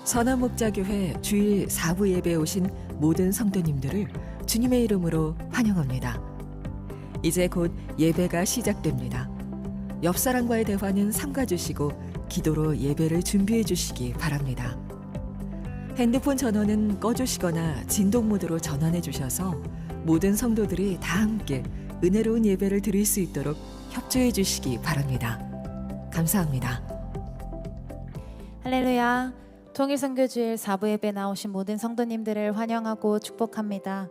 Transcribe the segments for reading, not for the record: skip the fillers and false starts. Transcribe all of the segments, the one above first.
선한목자교회 주일 4부 예배에 오신 모든 성도님들을 주님의 이름으로 환영합니다. 이제 곧 예배가 시작됩니다. 옆 사람과의 대화는 삼가주시고 기도로 예배를 준비해 주시기 바랍니다. 핸드폰 전원은 꺼주시거나 진동 모드로 전환해 주셔서 모든 성도들이 다 함께 은혜로운 예배를 드릴 수 있도록 협조해 주시기 바랍니다. 감사합니다. 할렐루야. 통일선교주일 4부 예배 나오신 모든 성도님들을 환영하고 축복합니다.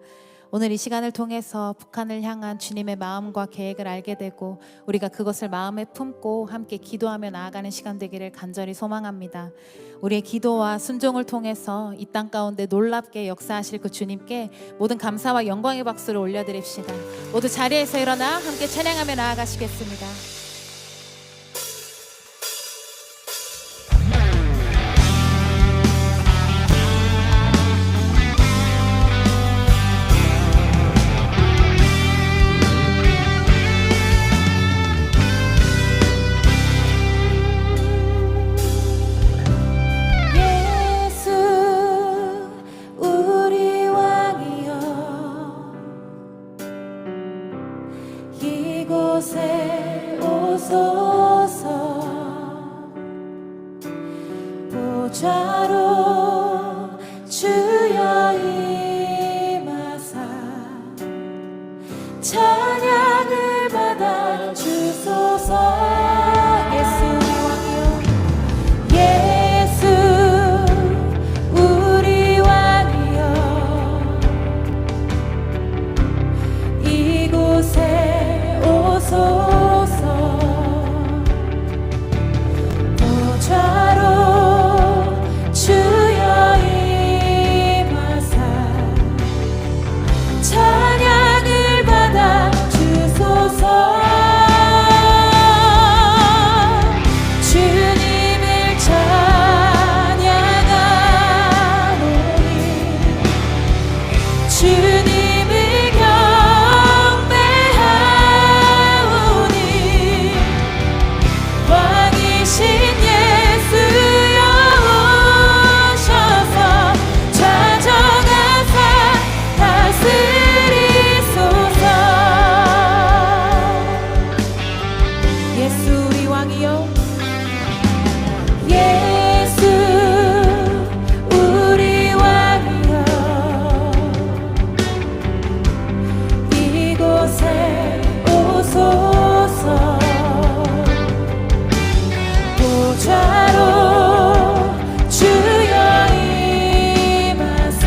오늘 이 시간을 통해서 북한을 향한 주님의 마음과 계획을 알게 되고 우리가 그것을 마음에 품고 함께 기도하며 나아가는 시간 되기를 간절히 소망합니다. 우리의 기도와 순종을 통해서 이 땅 가운데 놀랍게 역사하실 그 주님께 모든 감사와 영광의 박수를 올려드립시다. 모두 자리에서 일어나 함께 찬양하며 나아가시겠습니다. 이곳에 오소서. 보좌로 주여 임하사 찬양을 받아 주소서. 예수 우리 왕이여, 예수 우리 왕이여, 이곳에 오소서. 보좌로 주여 임하사 찬양을 받아 주소서. 주님을 찬양하오니 주님을 경배하오니 왕이신 예수여 오셔서 좌정하사 다스리소서. 예수 우리 왕이여, 예수 우리 왕이여, 이곳에 오소서. 보좌로 주여 임하사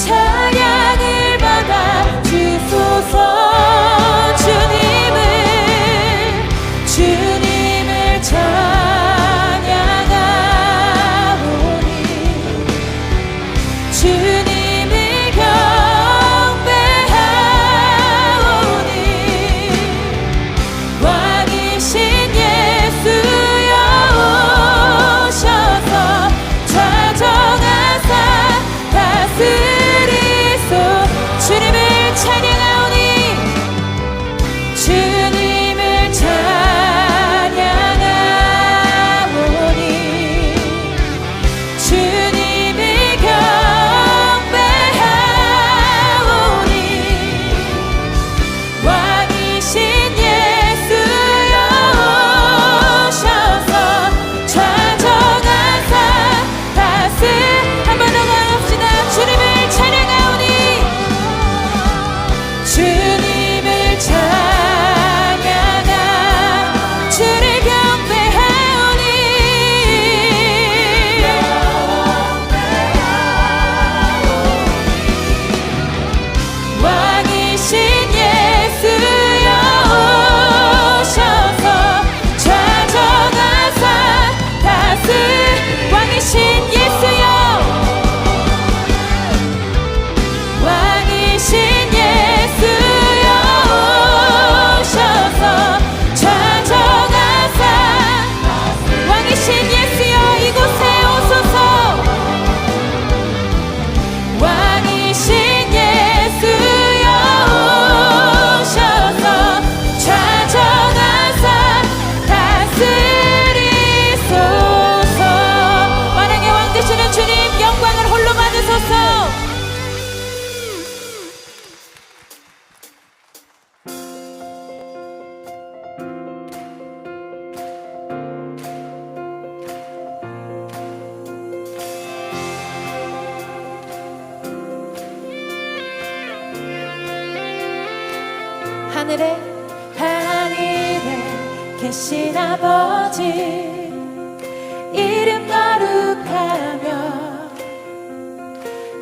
찬양을 받아 주소서. 주님을 찬양하오니 주님을 경배하오니 왕이신 예수여 오셔서 좌정하사 다스리소. 주님을 찬양하오니 하늘에 계신 아버지 이름 거룩하며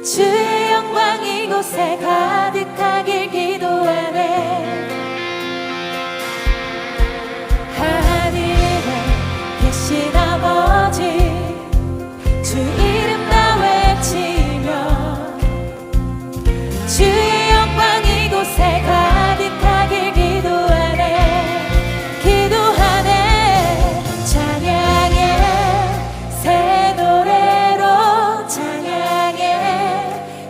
주의 영광 이곳에 가득하길 기도하네. 하늘에 계신 아버지 주 이름 다 외치며 주의 영광 이곳에 가득하길 기도하네. 기도하네. 찬양해 새 노래로 찬양해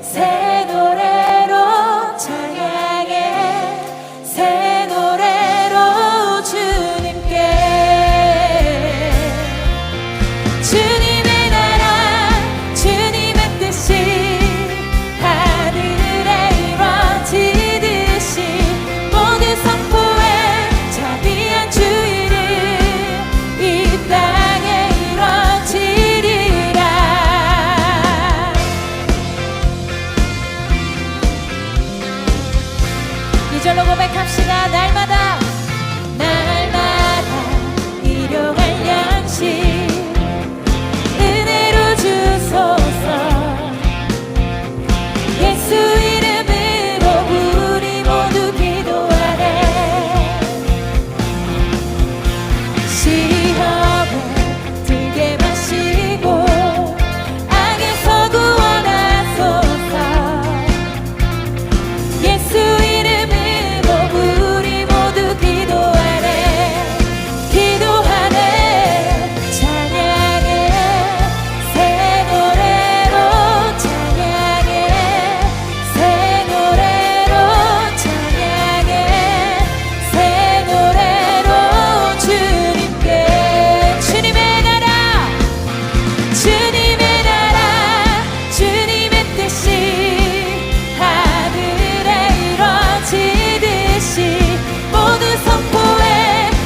새 노래로 찬양해 새 노래로 주님께 주님의 나라 주님의 뜻이 하늘에 이루어지듯이 모든 선포에 자비한 주 이름 이 땅에 이루어지리라. 이절로 고백합시다. 날마다 일용할 양식 은혜로 주소서. 예수 이름으로 우리 모두 기도하네. 시험에 들게 마시고 악에서 구원하소서. 예수 이름으로 우리 모두 기도하네. 기도하네. 찬양해 새 노래로 찬양해 새 노래로 찬양해 새 노래로 주님께. 주님의 나라 주님의 나라 주님의 뜻이 하늘에 이루어지듯이 모든 선포에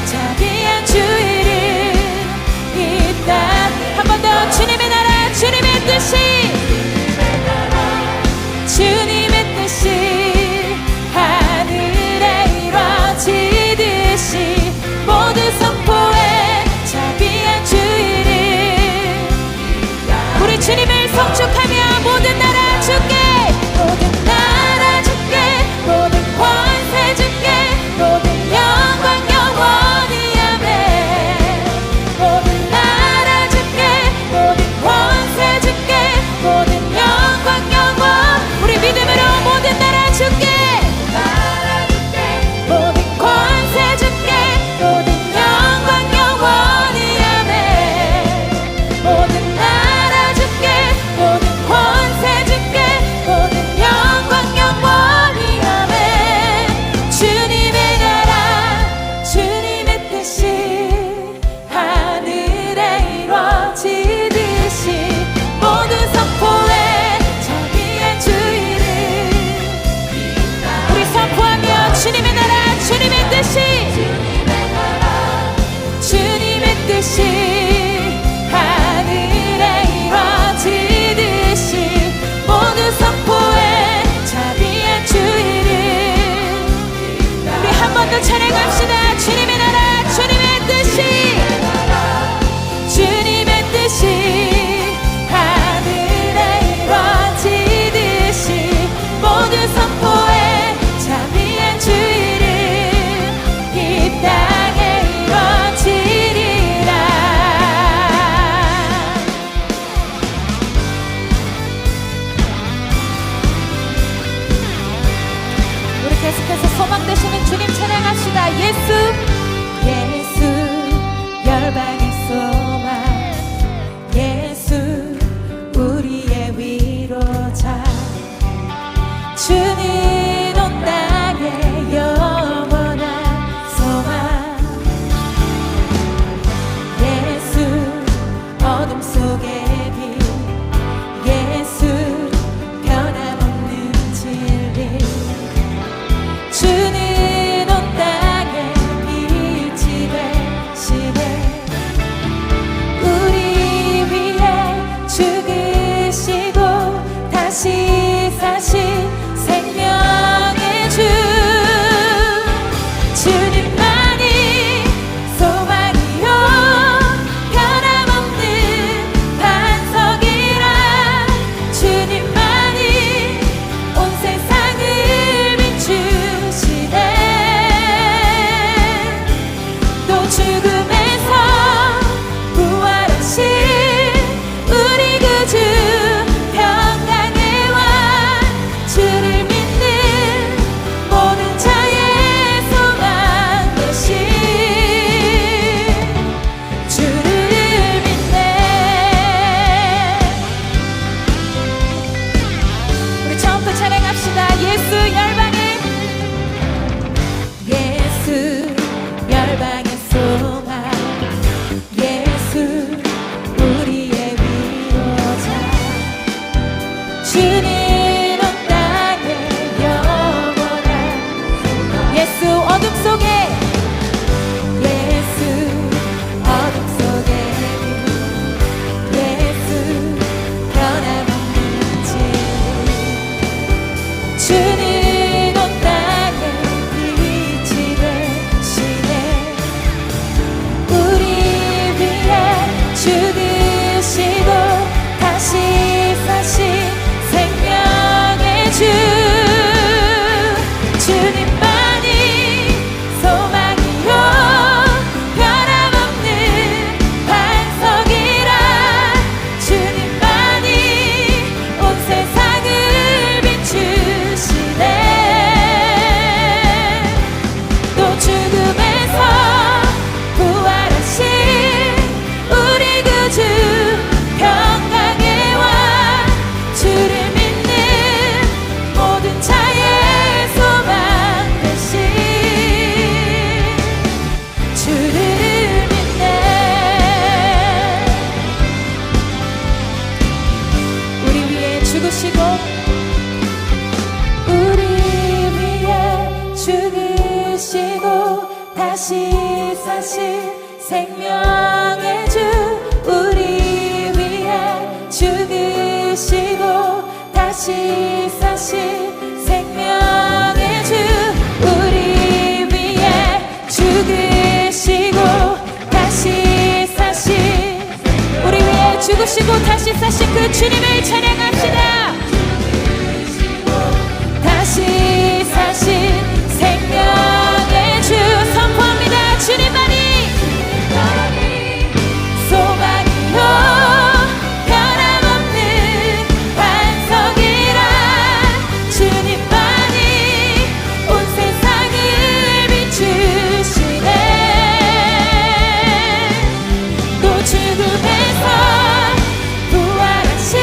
자비한 주 이름 이 땅. 한 번 더. 주님의 나라 주님의 뜻이 주님의 뜻이 하늘에 이루어지듯이 모든 선포에 자비한 주 이름. 우리 주님을 성축하며 모든 나라 주께 모든 나라 주께 모든 권세 주께 모든 영광 영원히 아멘. 모든 나라 주께 모든 권세 주께 모든 영광 영원. 우리 믿음으로 모든 나라 주께 모든 권세 주께 모든 영광 영원히 아멘. 모든 나라 주께 모든 권세 주께 모든 영광 영원히 아멘. 주님의 나라 주님의 뜻이 하늘에 이루어지듯이 모든 선포에 자비한 주 이름 우리 선포하며 주님의 나라 주님의 뜻이 주님의 뜻이 하늘에 이루어지듯이 모든 선포에 자비한 주 이름. 우리 한 번 더 찬양합시다. 주님의 나라 주님의 뜻이 주님의 뜻이 하늘에 이루어지듯이 모든 선포에 자비한 주 이름 이 땅에 이루어지리라. 우리 계속해서 소망 되시는 주님 찬양합시다. 예수 열방의 소망 예수 우리의 위로자 주는 온 땅의 영원한 소망 예수 어둠 속의 빛 예수 변함없는 진리 주는 온 땅의 빛이 되시네. 다시 사신 생명의 주 우리 위해 죽으시고 다시 사신 생명의 주 우리 위해 죽으시고 다시 사신 우리 위해 죽으시고 다시 사신 그 주님을 찬양합시다. 다시 사신 생명의 주 선포합니다. 주님만이 소망이요 변함없는 반석이라 주님만이 온 세상을 비추시네. 또 죽음에서 부활하신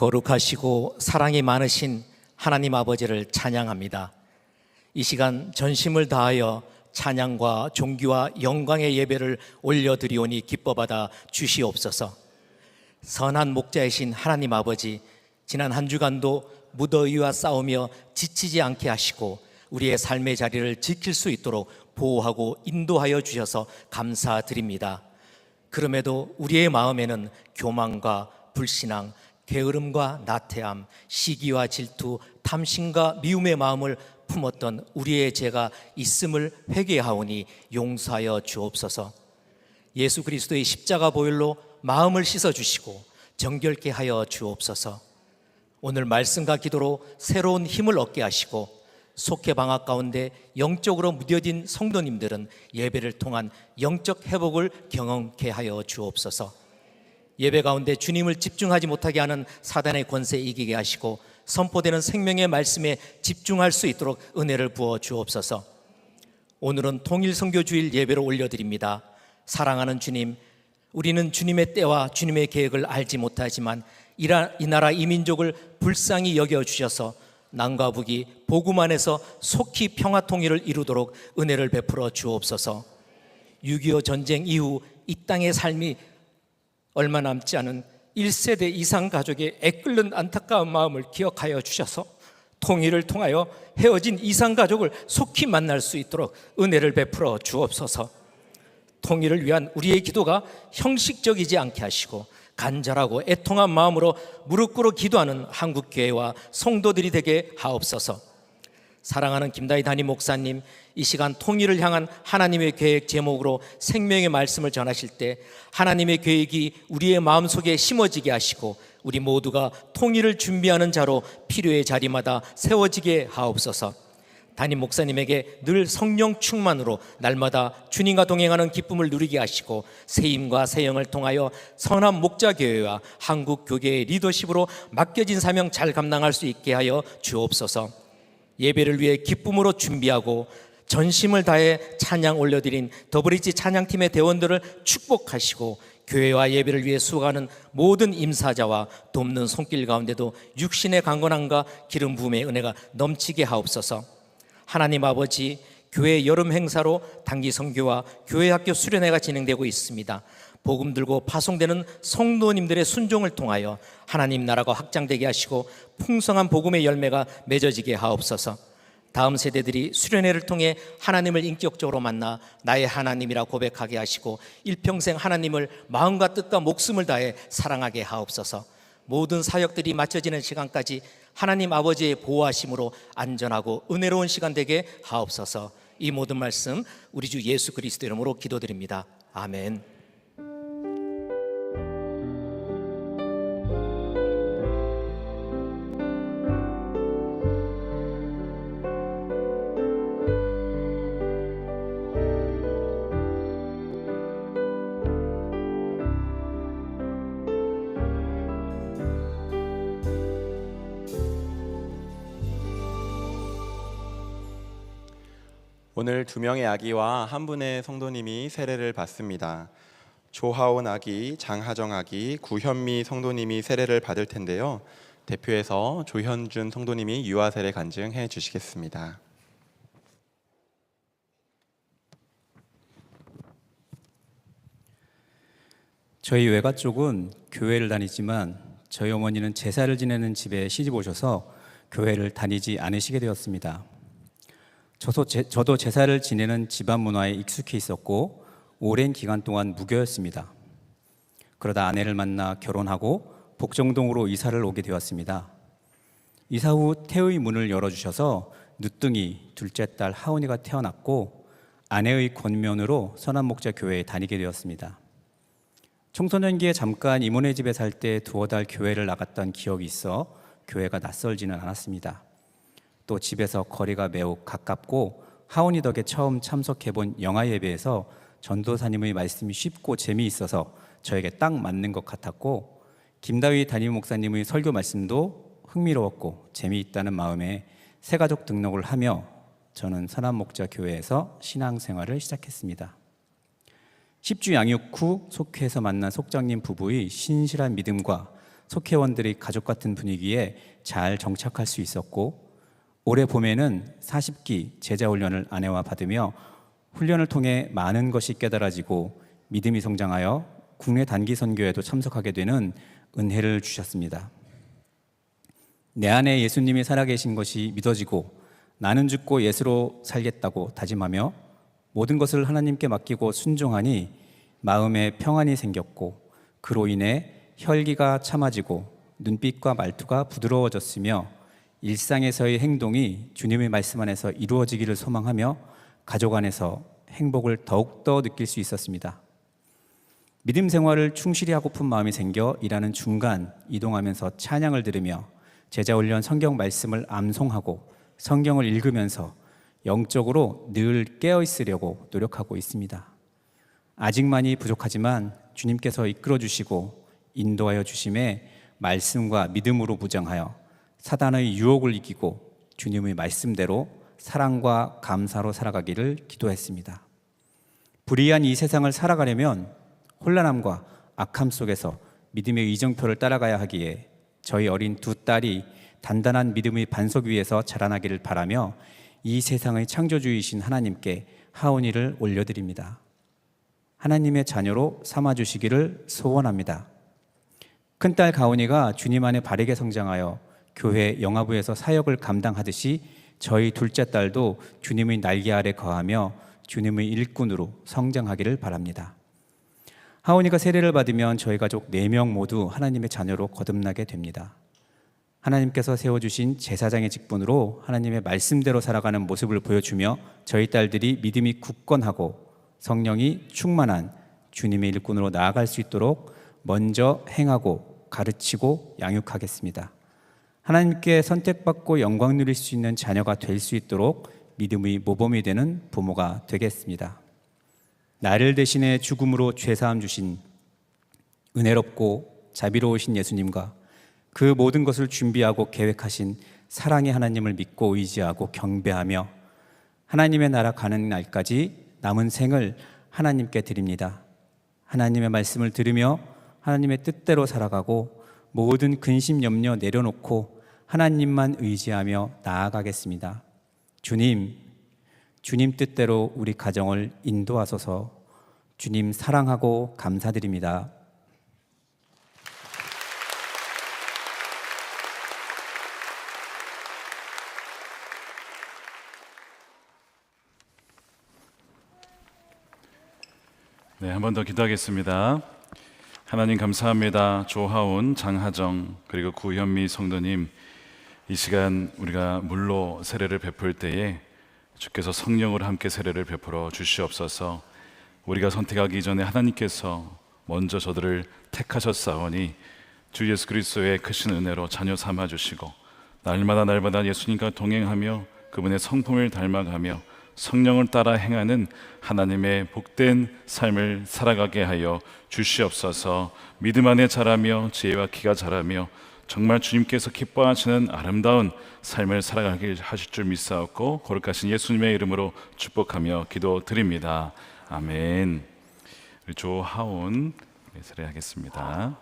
거룩하시고 사랑이 많으신 하나님 아버지를 찬양합니다. 이 시간 전심을 다하여 찬양과 존귀와 영광의 예배를 올려드리오니 기뻐받아 주시옵소서. 선한 목자이신 하나님 아버지, 지난 한 주간도 무더위와 싸우며 지치지 않게 하시고 우리의 삶의 자리를 지킬 수 있도록 보호하고 인도하여 주셔서 감사드립니다. 그럼에도 우리의 마음에는 교만과 불신앙, 게으름과 나태함, 시기와 질투, 탐심과 미움의 마음을 품었던 우리의 죄가 있음을 회개하오니 용서하여 주옵소서. 예수 그리스도의 십자가 보혈로 마음을 씻어주시고 정결케 하여 주옵소서. 오늘 말씀과 기도로 새로운 힘을 얻게 하시고 속회 방학 가운데 영적으로 무뎌진 성도님들은 예배를 통한 영적 회복을 경험케 하여 주옵소서. 예배 가운데 주님을 집중하지 못하게 하는 사단의 권세 이기게 하시고 선포되는 생명의 말씀에 집중할 수 있도록 은혜를 부어 주옵소서. 오늘은 통일선교주일 예배로 올려드립니다. 사랑하는 주님, 우리는 주님의 때와 주님의 계획을 알지 못하지만 이 나라 이 민족을 불쌍히 여겨주셔서 남과 북이 복음 안에서 속히 평화 통일을 이루도록 은혜를 베풀어 주옵소서. 6.25 전쟁 이후 이 땅의 삶이 얼마 남지 않은 1세대 이상 가족의 애끓는 안타까운 마음을 기억하여 주셔서 통일을 통하여 헤어진 이상 가족을 속히 만날 수 있도록 은혜를 베풀어 주옵소서. 통일을 위한 우리의 기도가 형식적이지 않게 하시고 간절하고 애통한 마음으로 무릎 꿇어 기도하는 한국교회와 성도들이 되게 하옵소서. 사랑하는 김다희 담임 목사님, 이 시간 통일을 향한 하나님의 계획 제목으로 생명의 말씀을 전하실 때 하나님의 계획이 우리의 마음속에 심어지게 하시고 우리 모두가 통일을 준비하는 자로 필요의 자리마다 세워지게 하옵소서. 담임 목사님에게 늘 성령 충만으로 날마다 주님과 동행하는 기쁨을 누리게 하시고 세임과 세영을 통하여 선한 목자교회와 한국교계의 리더십으로 맡겨진 사명 잘 감당할 수 있게 하여 주옵소서. 예배를 위해 기쁨으로 준비하고 전심을 다해 찬양 올려드린 더브리지 찬양팀의 대원들을 축복하시고 교회와 예배를 위해 수고하는 모든 임사자와 돕는 손길 가운데도 육신의 강건함과 기름 부음의 은혜가 넘치게 하옵소서. 하나님 아버지, 교회 여름 행사로 단기 선교와 교회 학교 수련회가 진행되고 있습니다. 복음 들고 파송되는 성도님들의 순종을 통하여 하나님 나라가 확장되게 하시고 풍성한 복음의 열매가 맺어지게 하옵소서. 다음 세대들이 수련회를 통해 하나님을 인격적으로 만나 나의 하나님이라 고백하게 하시고 일평생 하나님을 마음과 뜻과 목숨을 다해 사랑하게 하옵소서. 모든 사역들이 마쳐지는 시간까지 하나님 아버지의 보호하심으로 안전하고 은혜로운 시간 되게 하옵소서. 이 모든 말씀 우리 주 예수 그리스도 이름으로 기도드립니다. 아멘. 오늘 2명의 아기와 한 분의 성도님이 세례를 받습니다. 조하온 아기, 장하정 아기, 구현미 성도님이 세례를 받을 텐데요. 대표해서 조현준 성도님이 유아 세례 간증해 주시겠습니다. 저희 외가 쪽은 교회를 다니지만 저희 어머니는 제사를 지내는 집에 시집 오셔서 교회를 다니지 않으시게 되었습니다. 저도 제사를 지내는 집안 문화에 익숙해 있었고 오랜 기간 동안 무교였습니다. 그러다 아내를 만나 결혼하고 복정동으로 이사를 오게 되었습니다. 이사 후 태의 문을 열어주셔서 늦둥이 둘째 딸 하온이가 태어났고 아내의 권면으로 선한목자교회에 다니게 되었습니다. 청소년기에 잠깐 이모네 집에 살 때 2달 교회를 나갔던 기억이 있어 교회가 낯설지는 않았습니다. 또 집에서 거리가 매우 가깝고 하온이 덕에 처음 참석해본 영화 예배에서 전도사님의 말씀이 쉽고 재미있어서 저에게 딱 맞는 것 같았고 김다위 담임 목사님의 설교 말씀도 흥미로웠고 재미있다는 마음에 새가족 등록을 하며 저는 선한목자교회에서 신앙생활을 시작했습니다. 10주 양육 후 속회에서 만난 속장님 부부의 신실한 믿음과 속회원들이 가족 같은 분위기에 잘 정착할 수 있었고, 올해 봄에는 40기 제자 훈련을 아내와 받으며 훈련을 통해 많은 것이 깨달아지고 믿음이 성장하여 국내 단기 선교에도 참석하게 되는 은혜를 주셨습니다. 내 안에 예수님이 살아계신 것이 믿어지고 나는 죽고 예수로 살겠다고 다짐하며 모든 것을 하나님께 맡기고 순종하니 마음에 평안이 생겼고, 그로 인해 혈기가 참아지고 눈빛과 말투가 부드러워졌으며 일상에서의 행동이 주님의 말씀 안에서 이루어지기를 소망하며 가족 안에서 행복을 더욱더 느낄 수 있었습니다. 믿음 생활을 충실히 하고픈 마음이 생겨 일하는 중간 이동하면서 찬양을 들으며 제자훈련 성경 말씀을 암송하고 성경을 읽으면서 영적으로 늘 깨어있으려고 노력하고 있습니다. 아직 많이 부족하지만 주님께서 이끌어 주시고 인도하여 주심에 말씀과 믿음으로 무장하여 사단의 유혹을 이기고 주님의 말씀대로 사랑과 감사로 살아가기를 기도했습니다. 불의한 이 세상을 살아가려면 혼란함과 악함 속에서 믿음의 이정표를 따라가야 하기에 저희 어린 두 딸이 단단한 믿음의 반석 위에서 자라나기를 바라며 이 세상의 창조주이신 하나님께 하온이를 올려드립니다. 하나님의 자녀로 삼아주시기를 소원합니다. 큰딸 가온이가 주님 안에 바르게 성장하여 교회 영화부에서 사역을 감당하듯이 저희 둘째 딸도 주님의 날개 아래 거하며 주님의 일꾼으로 성장하기를 바랍니다. 하온이가 세례를 받으면 저희 가족 4명 모두 하나님의 자녀로 거듭나게 됩니다. 하나님께서 세워주신 제사장의 직분으로 하나님의 말씀대로 살아가는 모습을 보여주며 저희 딸들이 믿음이 굳건하고 성령이 충만한 주님의 일꾼으로 나아갈 수 있도록 먼저 행하고 가르치고 양육하겠습니다. 하나님께 선택받고 영광 누릴 수 있는 자녀가 될 수 있도록 믿음의 모범이 되는 부모가 되겠습니다. 나를 대신해 죽음으로 죄사함 주신 은혜롭고 자비로우신 예수님과 그 모든 것을 준비하고 계획하신 사랑의 하나님을 믿고 의지하고 경배하며 하나님의 나라 가는 날까지 남은 생을 하나님께 드립니다. 하나님의 말씀을 들으며 하나님의 뜻대로 살아가고 모든 근심 염려 내려놓고 하나님만 의지하며 나아가겠습니다. 주님 뜻대로 우리 가정을 인도하소서. 주님 사랑하고 감사드립니다. 네, 한 번 더 기도하겠습니다. 하나님 감사합니다. 조하온, 장하정, 그리고 구현미 성도님, 이 시간 우리가 물로 세례를 베풀 때에 주께서 성령으로 함께 세례를 베풀어 주시옵소서. 우리가 선택하기 이전에 하나님께서 먼저 저들을 택하셨사오니 주 예수 그리스도의 크신 은혜로 자녀 삼아 주시고 날마다 예수님과 동행하며 그분의 성품을 닮아가며 성령을 따라 행하는 하나님의 복된 삶을 살아가게 하여 주시옵소서. 믿음 안에 자라며 지혜와 키가 자라며 정말 주님께서 기뻐하시는 아름다운 삶을 살아가게 하실 줄 믿사옵고 거룩하신 예수님의 이름으로 축복하며 기도드립니다. 아멘. 우리 조하온 세례하겠습니다.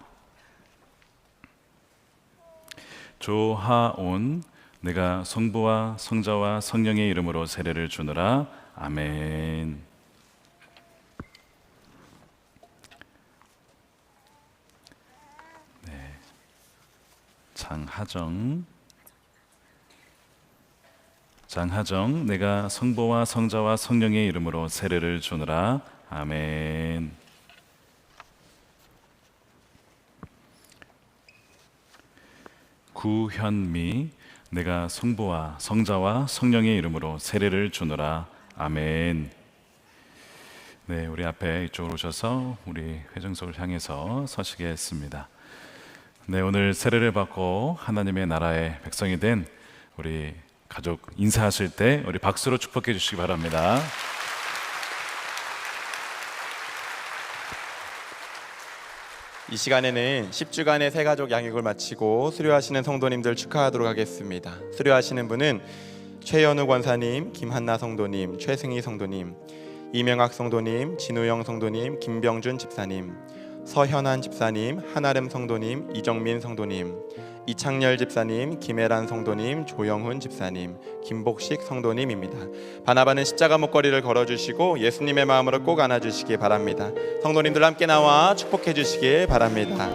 조하온, 내가 성부와 성자와 성령의 이름으로 세례를 주노라. 아멘. 네. 장하정, 내가 성부와 성자와 성령의 이름으로 세례를 주노라. 아멘. 구현미, 내가 성부와 성자와 성령의 이름으로 세례를 주노라. 아멘. 네, 우리 앞에 이쪽으로 오셔서 우리 회정석을 향해서 서시겠습니다. 네, 오늘 세례를 받고 하나님의 나라의 백성이 된 우리 가족 인사하실 때 우리 박수로 축복해 주시기 바랍니다. 이 시간에는 10주간의 새가족 양육을 마치고 수료하시는 성도님들 축하하도록 하겠습니다. 수료하시는 분은 최연우 권사님, 김한나 성도님, 최승희 성도님, 이명학 성도님, 진우영 성도님, 김병준 집사님, 서현한 집사님, 한아름 성도님, 이정민 성도님, 이창열 집사님, 김혜란 성도님, 조영훈 집사님, 김복식 성도님입니다. 바나바는 십자가 목걸이를 걸어주시고 예수님의 마음으로 꼭 안아주시기 바랍니다. 성도님들 함께 나와 축복해 주시기 바랍니다.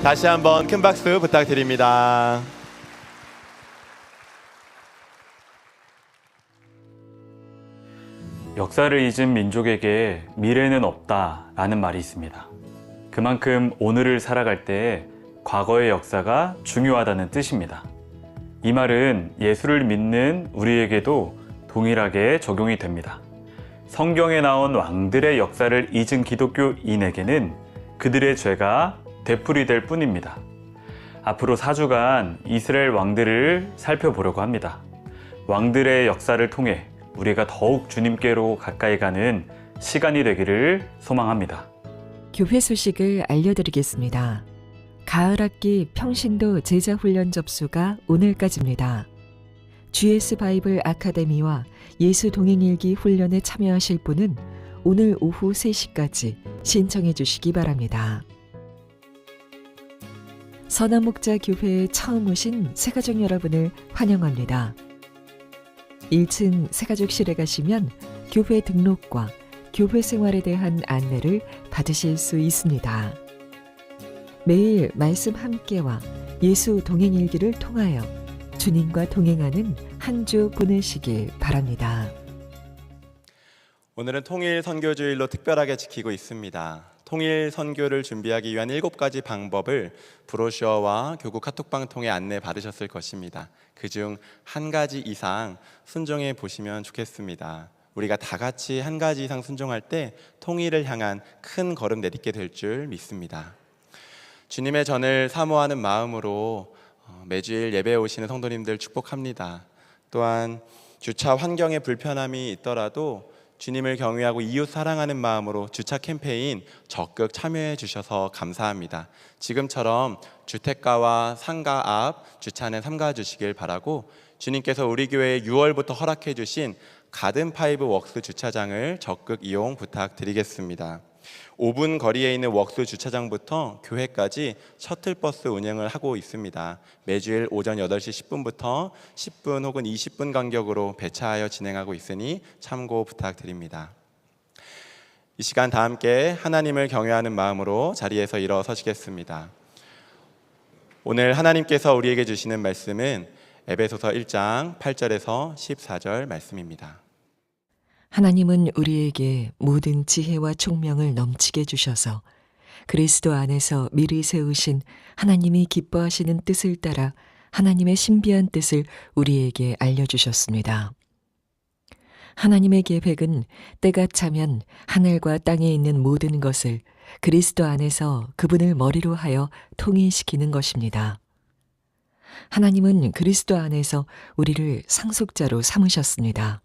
다시 한번 큰 박수 부탁드립니다. 역사를 잊은 민족에게 미래는 없다라는 말이 있습니다. 그만큼 오늘을 살아갈 때 과거의 역사가 중요하다는 뜻입니다. 이 말은 예수를 믿는 우리에게도 동일하게 적용이 됩니다. 성경에 나온 왕들의 역사를 잊은 기독교인에게는 그들의 죄가 되풀이될 뿐입니다. 앞으로 4주간 이스라엘 왕들을 살펴보려고 합니다. 왕들의 역사를 통해 우리가 더욱 주님께로 가까이 가는 시간이 되기를 소망합니다. 교회 소식을 알려드리겠습니다. 가을 학기 평신도 제자훈련 접수가 오늘까지입니다. GS 바이블 아카데미와 예수 동행일기 훈련에 참여하실 분은 오늘 오후 3시까지 신청해 주시기 바랍니다. 선한목자교회에 처음 오신 새가족 여러분을 환영합니다. 1층 새가족실에 가시면 교회 등록과 교회 생활에 대한 안내를 받으실 수 있습니다. 매일 말씀 함께와 예수 동행일기를 통하여 주님과 동행하는 한 주 보내시길 바랍니다. 오늘은 통일 선교주일로 특별하게 지키고 있습니다. 통일 선교를 준비하기 위한 7가지 방법을 브로셔와 교구 카톡방 통해 안내 받으셨을 것입니다. 그중 한 가지 이상 순종해 보시면 좋겠습니다. 우리가 다 같이 한 가지 이상 순종할 때 통일을 향한 큰 걸음 내딛게 될 줄 믿습니다. 주님의 전을 사모하는 마음으로 매주일 예배에 오시는 성도님들 축복합니다. 또한 주차 환경에 불편함이 있더라도 주님을 경외하고 이웃 사랑하는 마음으로 주차 캠페인 적극 참여해 주셔서 감사합니다. 지금처럼 주택가와 상가 앞 주차는 삼가 주시길 바라고, 주님께서 우리 교회에 6월부터 허락해 주신 가든파이브 웍스 주차장을 적극 이용 부탁드리겠습니다. 5분 거리에 있는 웍스 주차장부터 교회까지 셔틀버스 운행을 하고 있습니다. 매주일 오전 8시 10분부터 10분 혹은 20분 간격으로 배차하여 진행하고 있으니 참고 부탁드립니다. 이 시간 다 함께 하나님을 경외하는 마음으로 자리에서 일어서시겠습니다. 오늘 하나님께서 우리에게 주시는 말씀은 에베소서 1장 8절에서 14절 말씀입니다. 하나님은 우리에게 모든 지혜와 총명을 넘치게 주셔서 그리스도 안에서 미리 세우신 하나님이 기뻐하시는 뜻을 따라 하나님의 신비한 뜻을 우리에게 알려주셨습니다. 하나님의 계획은 때가 차면 하늘과 땅에 있는 모든 것을 그리스도 안에서 그분을 머리로 하여 통일시키는 것입니다. 하나님은 그리스도 안에서 우리를 상속자로 삼으셨습니다.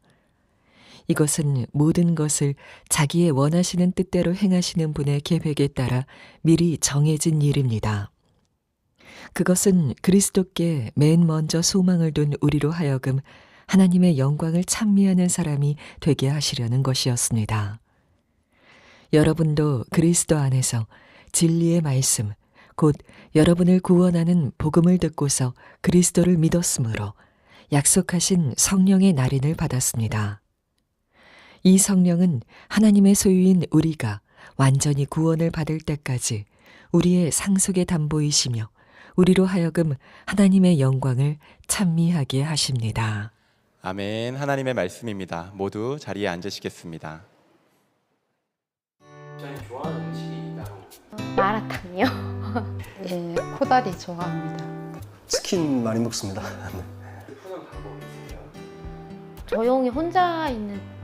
이것은 모든 것을 자기의 원하시는 뜻대로 행하시는 분의 계획에 따라 미리 정해진 일입니다. 그것은 그리스도께 맨 먼저 소망을 둔 우리로 하여금 하나님의 영광을 찬미하는 사람이 되게 하시려는 것이었습니다. 여러분도 그리스도 안에서 진리의 말씀, 곧 여러분을 구원하는 복음을 듣고서 그리스도를 믿었으므로 약속하신 성령의 날인을 받았습니다. 이 성령은 하나님의 소유인 우리가 완전히 구원을 받을 때까지 우리의 상속의 담보이시며 우리로 하여금 하나님의 영광을 찬미하게 하십니다. 아멘. 하나님의 말씀입니다. 모두 자리에 앉으시겠습니다. 마라탕요? 예, 코다리 좋아합니다. 치킨 많이 먹습니다. 조용히 혼자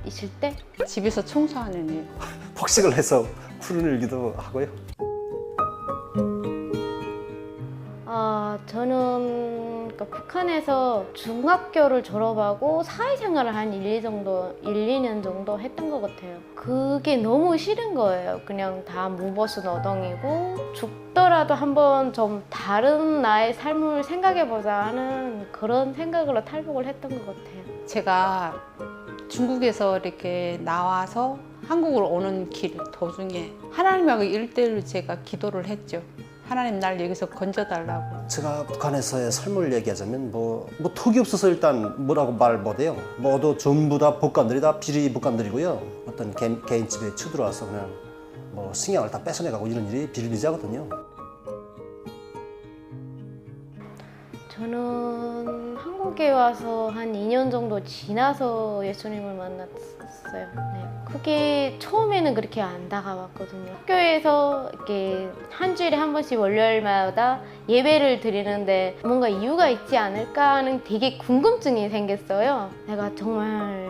있을 때? 집에서 청소하는 일. 폭식을 해서 풀을 일기도 하고요. 저는 북한에서 중학교를 졸업하고 사회생활을 한 1, 2년 정도 했던 것 같아요. 그게 너무 싫은 거예요. 그냥 다 무버스 노동이고 죽더라도 한번 좀 다른 나의 삶을 생각해보자 하는 그런 생각으로 탈북을 했던 것 같아요. 제가 중국에서 이렇게 나와서 한국으로 오는 길 도중에 하나님하고 1대1로 제가 기도를 했죠. 하나님 날 여기서 건져달라고. 제가 북한에서의 삶을 얘기하자면 뭐 턱이 없어서 일단 뭐라고 말 못해요. 뭐도 전부 다 복관들이 다 비리 복관들이고요. 어떤 개인 집에 쳐들어와서 그냥 뭐 식량을 다 뺏어내가고 이런 일이 비일비재하거든요. 저는 한국에 와서 한 2년 정도 지나서 예수님을 만났어요. 네. 그게 처음에는 그렇게 안 다가왔거든요. 학교에서 이렇게 한 주일에 한 번씩 월요일마다 예배를 드리는데 뭔가 이유가 있지 않을까 하는 되게 궁금증이 생겼어요. 내가 정말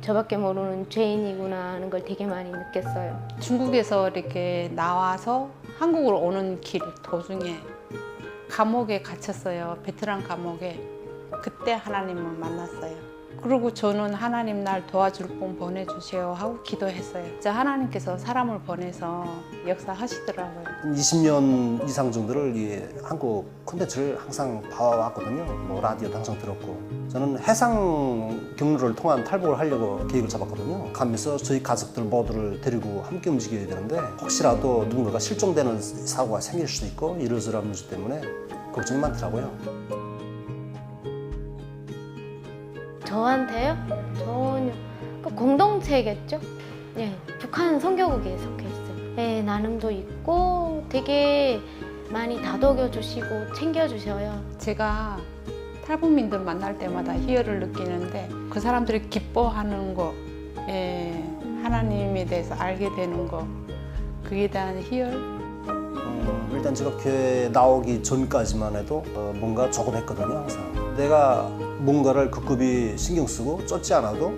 저밖에 모르는 죄인이구나 하는 걸 되게 많이 느꼈어요. 중국에서 이렇게 나와서 한국으로 오는 길 도중에 감옥에 갇혔어요. 베트남 감옥에. 그때 하나님을 만났어요. 그리고 저는 하나님 날 도와줄 분 보내주세요 하고 기도했어요. 진짜 하나님께서 사람을 보내서 역사하시더라고요. 20년 이상 정도를 이 한국 콘텐츠를 항상 봐왔거든요. 뭐 라디오도 항상 들었고. 저는 해상 경로를 통한 탈북을 하려고 계획을 잡았거든요. 가면서 저희 가족들 모두를 데리고 함께 움직여야 되는데 혹시라도 누군가가 실종되는 사고가 생길 수도 있고 이러저러한 문제 때문에 걱정이 많더라고요. 저한테요? 전혀. 공동체겠죠? 예, 북한 선교국에 속해 있어요. 예, 나눔도 있고 되게 많이 다독여 주시고 챙겨 주셔요. 제가 탈북민들 만날 때마다 희열을 느끼는데 그 사람들이 기뻐하는 거, 하나님에 대해서 알게 되는 거, 그에 대한 희열. 일단 제가 교회 나오기 전까지만 해도 뭔가 조금 했거든요. 항상 내가 뭔가를 급급히 신경 쓰고 쫓지 않아도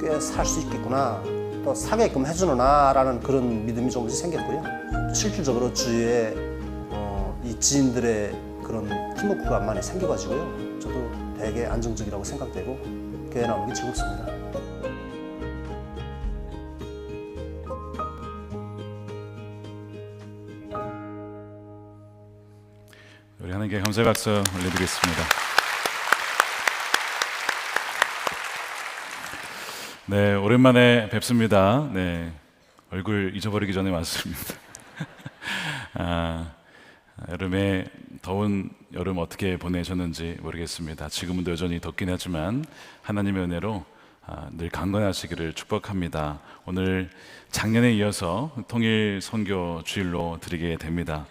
꽤 살 수 있겠구나, 또 사게끔 해주는구나라는 그런 믿음이 조금씩 생겼고요. 실질적으로 주위에 이 지인들의 그런 팀워크가 많이 생겨가지고요. 저도 되게 안정적이라고 생각되고 교회 나오는 게 즐겁습니다. 우리 하나님께 감사의 박수 올려드리겠습니다. 네, 오랜만에 뵙습니다. 네, 얼굴 잊어버리기 전에 왔습니다. 여름에 더운 여름 어떻게 보내셨는지 모르겠습니다. 지금은 여전히 덥긴 하지만 하나님의 은혜로 늘 강건하시기를 축복합니다. 오늘 작년에 이어서 통일 선교 주일로 드리게 됩니다.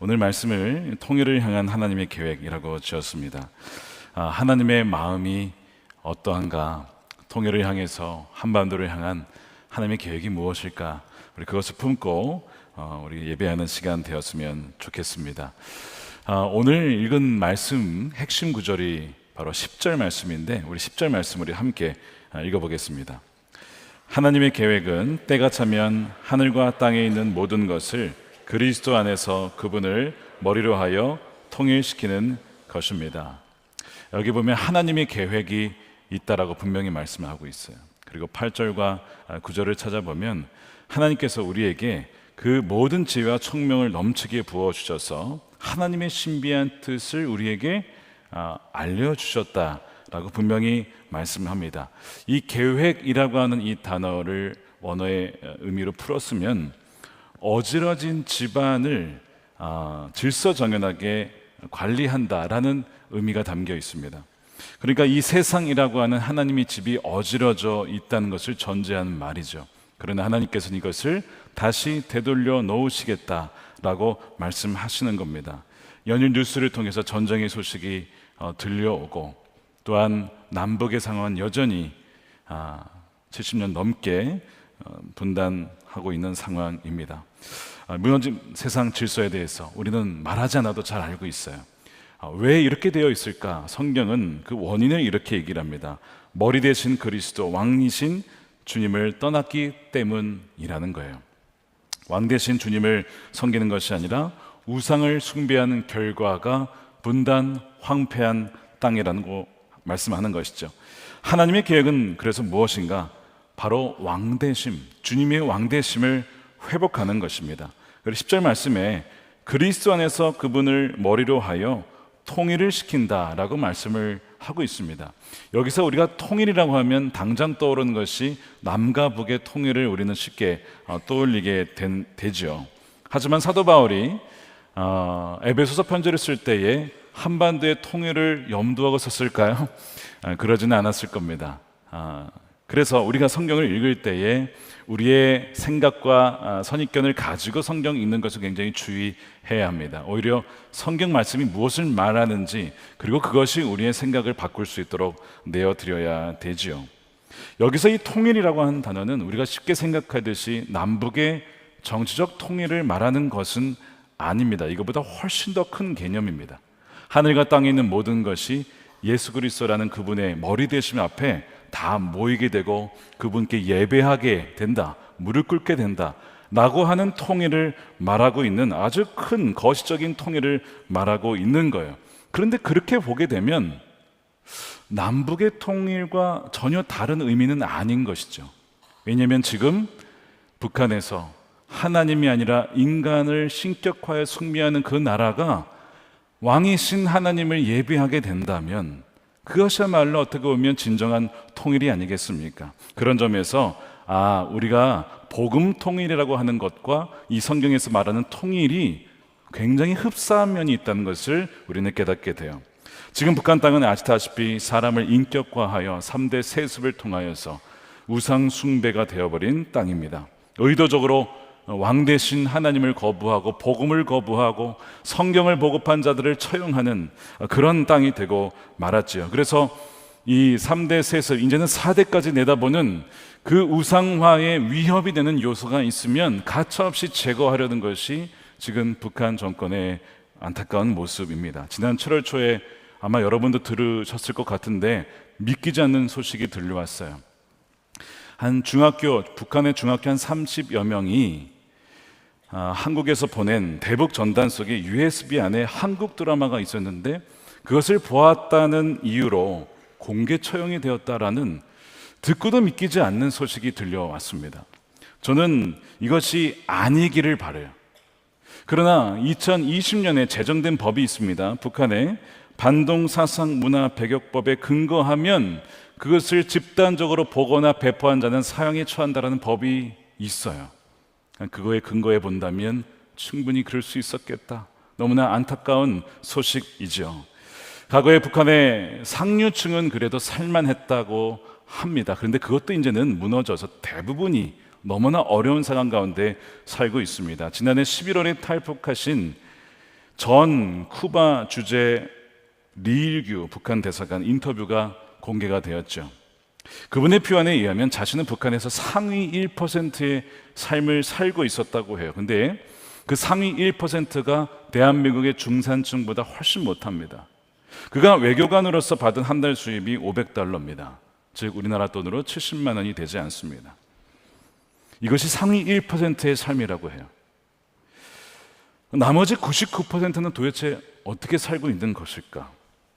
오늘 말씀을 통일을 향한 하나님의 계획이라고 지었습니다. 하나님의 마음이 어떠한가, 통일을 향해서 한반도를 향한 하나님의 계획이 무엇일까, 우리 그것을 품고 우리 예배하는 시간 되었으면 좋겠습니다. 오늘 읽은 말씀 핵심 구절이 바로 10절 말씀인데 우리 10절 말씀을 함께 읽어보겠습니다. 하나님의 계획은 때가 차면 하늘과 땅에 있는 모든 것을 그리스도 안에서 그분을 머리로 하여 통일시키는 것입니다. 여기 보면 하나님의 계획이 있다라고 분명히 말씀하고 있어요. 그리고 8절과 9절을 찾아보면 하나님께서 우리에게 그 모든 지혜와 총명을 넘치게 부어주셔서 하나님의 신비한 뜻을 우리에게 알려주셨다라고 분명히 말씀합니다. 이 계획이라고 하는 이 단어를 원어의 의미로 풀었으면 어지러진 집안을 질서정연하게 관리한다라는 의미가 담겨 있습니다. 그러니까 이 세상이라고 하는 하나님의 집이 어지러져 있다는 것을 전제하는 말이죠. 그러나 하나님께서는 이것을 다시 되돌려 놓으시겠다라고 말씀하시는 겁니다. 연일 뉴스를 통해서 전쟁의 소식이 들려오고, 또한 남북의 상황은 여전히 70년 넘게 분단하고 있는 상황입니다. 무너진 세상 질서에 대해서 우리는 말하지 않아도 잘 알고 있어요. 왜 이렇게 되어 있을까? 성경은 그 원인을 이렇게 얘기를 합니다. 머리 대신 그리스도, 왕이신 주님을 떠났기 때문이라는 거예요. 왕 대신 주님을 섬기는 것이 아니라 우상을 숭배하는 결과가 분단, 황폐한 땅이라는 거 말씀하는 것이죠. 하나님의 계획은 그래서 무엇인가? 바로 왕대심, 주님의 왕대심을 회복하는 것입니다. 그리고 10절 말씀에 그리스도 안에서 그분을 머리로 하여 통일을 시킨다라고 말씀을 하고 있습니다. 여기서 우리가 통일이라고 하면 당장 떠오르는 것이 남과 북의 통일을 우리는 쉽게 떠올리게 되죠. 하지만 사도 바울이 에베소서 편지를 쓸 때에 한반도의 통일을 염두하고 썼을까요? 그러지는 않았을 겁니다. 그래서 우리가 성경을 읽을 때에 우리의 생각과 선입견을 가지고 성경 읽는 것을 굉장히 주의해야 합니다. 오히려 성경 말씀이 무엇을 말하는지, 그리고 그것이 우리의 생각을 바꿀 수 있도록 내어드려야 되지요. 여기서 이 통일이라고 하는 단어는 우리가 쉽게 생각하듯이 남북의 정치적 통일을 말하는 것은 아닙니다. 이것보다 훨씬 더 큰 개념입니다. 하늘과 땅에 있는 모든 것이 예수 그리스도라는 그분의 머리 되심 앞에 다 모이게 되고 그분께 예배하게 된다, 무릎 꿇게 된다 라고 하는 통일을 말하고 있는, 아주 큰 거시적인 통일을 말하고 있는 거예요. 그런데 그렇게 보게 되면 남북의 통일과 전혀 다른 의미는 아닌 것이죠. 왜냐하면 지금 북한에서 하나님이 아니라 인간을 신격화해 숭배하는 그 나라가 왕이신 하나님을 예배하게 된다면 그것이야말로 어떻게 보면 진정한 통일이 아니겠습니까? 그런 점에서 우리가 복음 통일이라고 하는 것과 이 성경에서 말하는 통일이 굉장히 흡사한 면이 있다는 것을 우리는 깨닫게 돼요. 지금 북한 땅은 아시다시피 사람을 인격화하여 3대 세습을 통하여서 우상 숭배가 되어버린 땅입니다. 의도적으로 왕 대신 하나님을 거부하고 복음을 거부하고 성경을 보급한 자들을 처형하는 그런 땅이 되고 말았지요. 그래서 이 3대 세습, 이제는 4대까지 내다보는 그 우상화의 위협이 되는 요소가 있으면 가차없이 제거하려는 것이 지금 북한 정권의 안타까운 모습입니다. 지난 7월 초에 아마 여러분도 들으셨을 것 같은데 믿기지 않는 소식이 들려왔어요. 북한의 중학교 한 30여 명이 한국에서 보낸 대북 전단 속에 USB 안에 한국 드라마가 있었는데 그것을 보았다는 이유로 공개 처형이 되었다라는 듣고도 믿기지 않는 소식이 들려왔습니다. 저는 이것이 아니기를 바라요. 그러나 2020년에 제정된 법이 있습니다. 북한의 반동사상문화배격법에 근거하면 그것을 집단적으로 보거나 배포한 자는 사형에 처한다라는 법이 있어요. 그거에 근거해 본다면 충분히 그럴 수 있었겠다. 너무나 안타까운 소식이죠. 과거에 북한의 상류층은 그래도 살만했다고 합니다. 그런데 그것도 이제는 무너져서 대부분이 너무나 어려운 상황 가운데 살고 있습니다. 지난해 11월에 탈북하신 전 쿠바 주재 리일규 북한 대사관 인터뷰가 공개가 되었죠. 그분의 표현에 의하면 자신은 북한에서 상위 1%의 삶을 살고 있었다고 해요. 근데 그 상위 1%가 대한민국의 중산층보다 훨씬 못합니다. 그가 외교관으로서 받은 한 달 수입이 $500입니다. 즉 우리나라 돈으로 70만 원이 되지 않습니다. 이것이 상위 1%의 삶이라고 해요. 나머지 99%는 도대체 어떻게 살고 있는 것일까?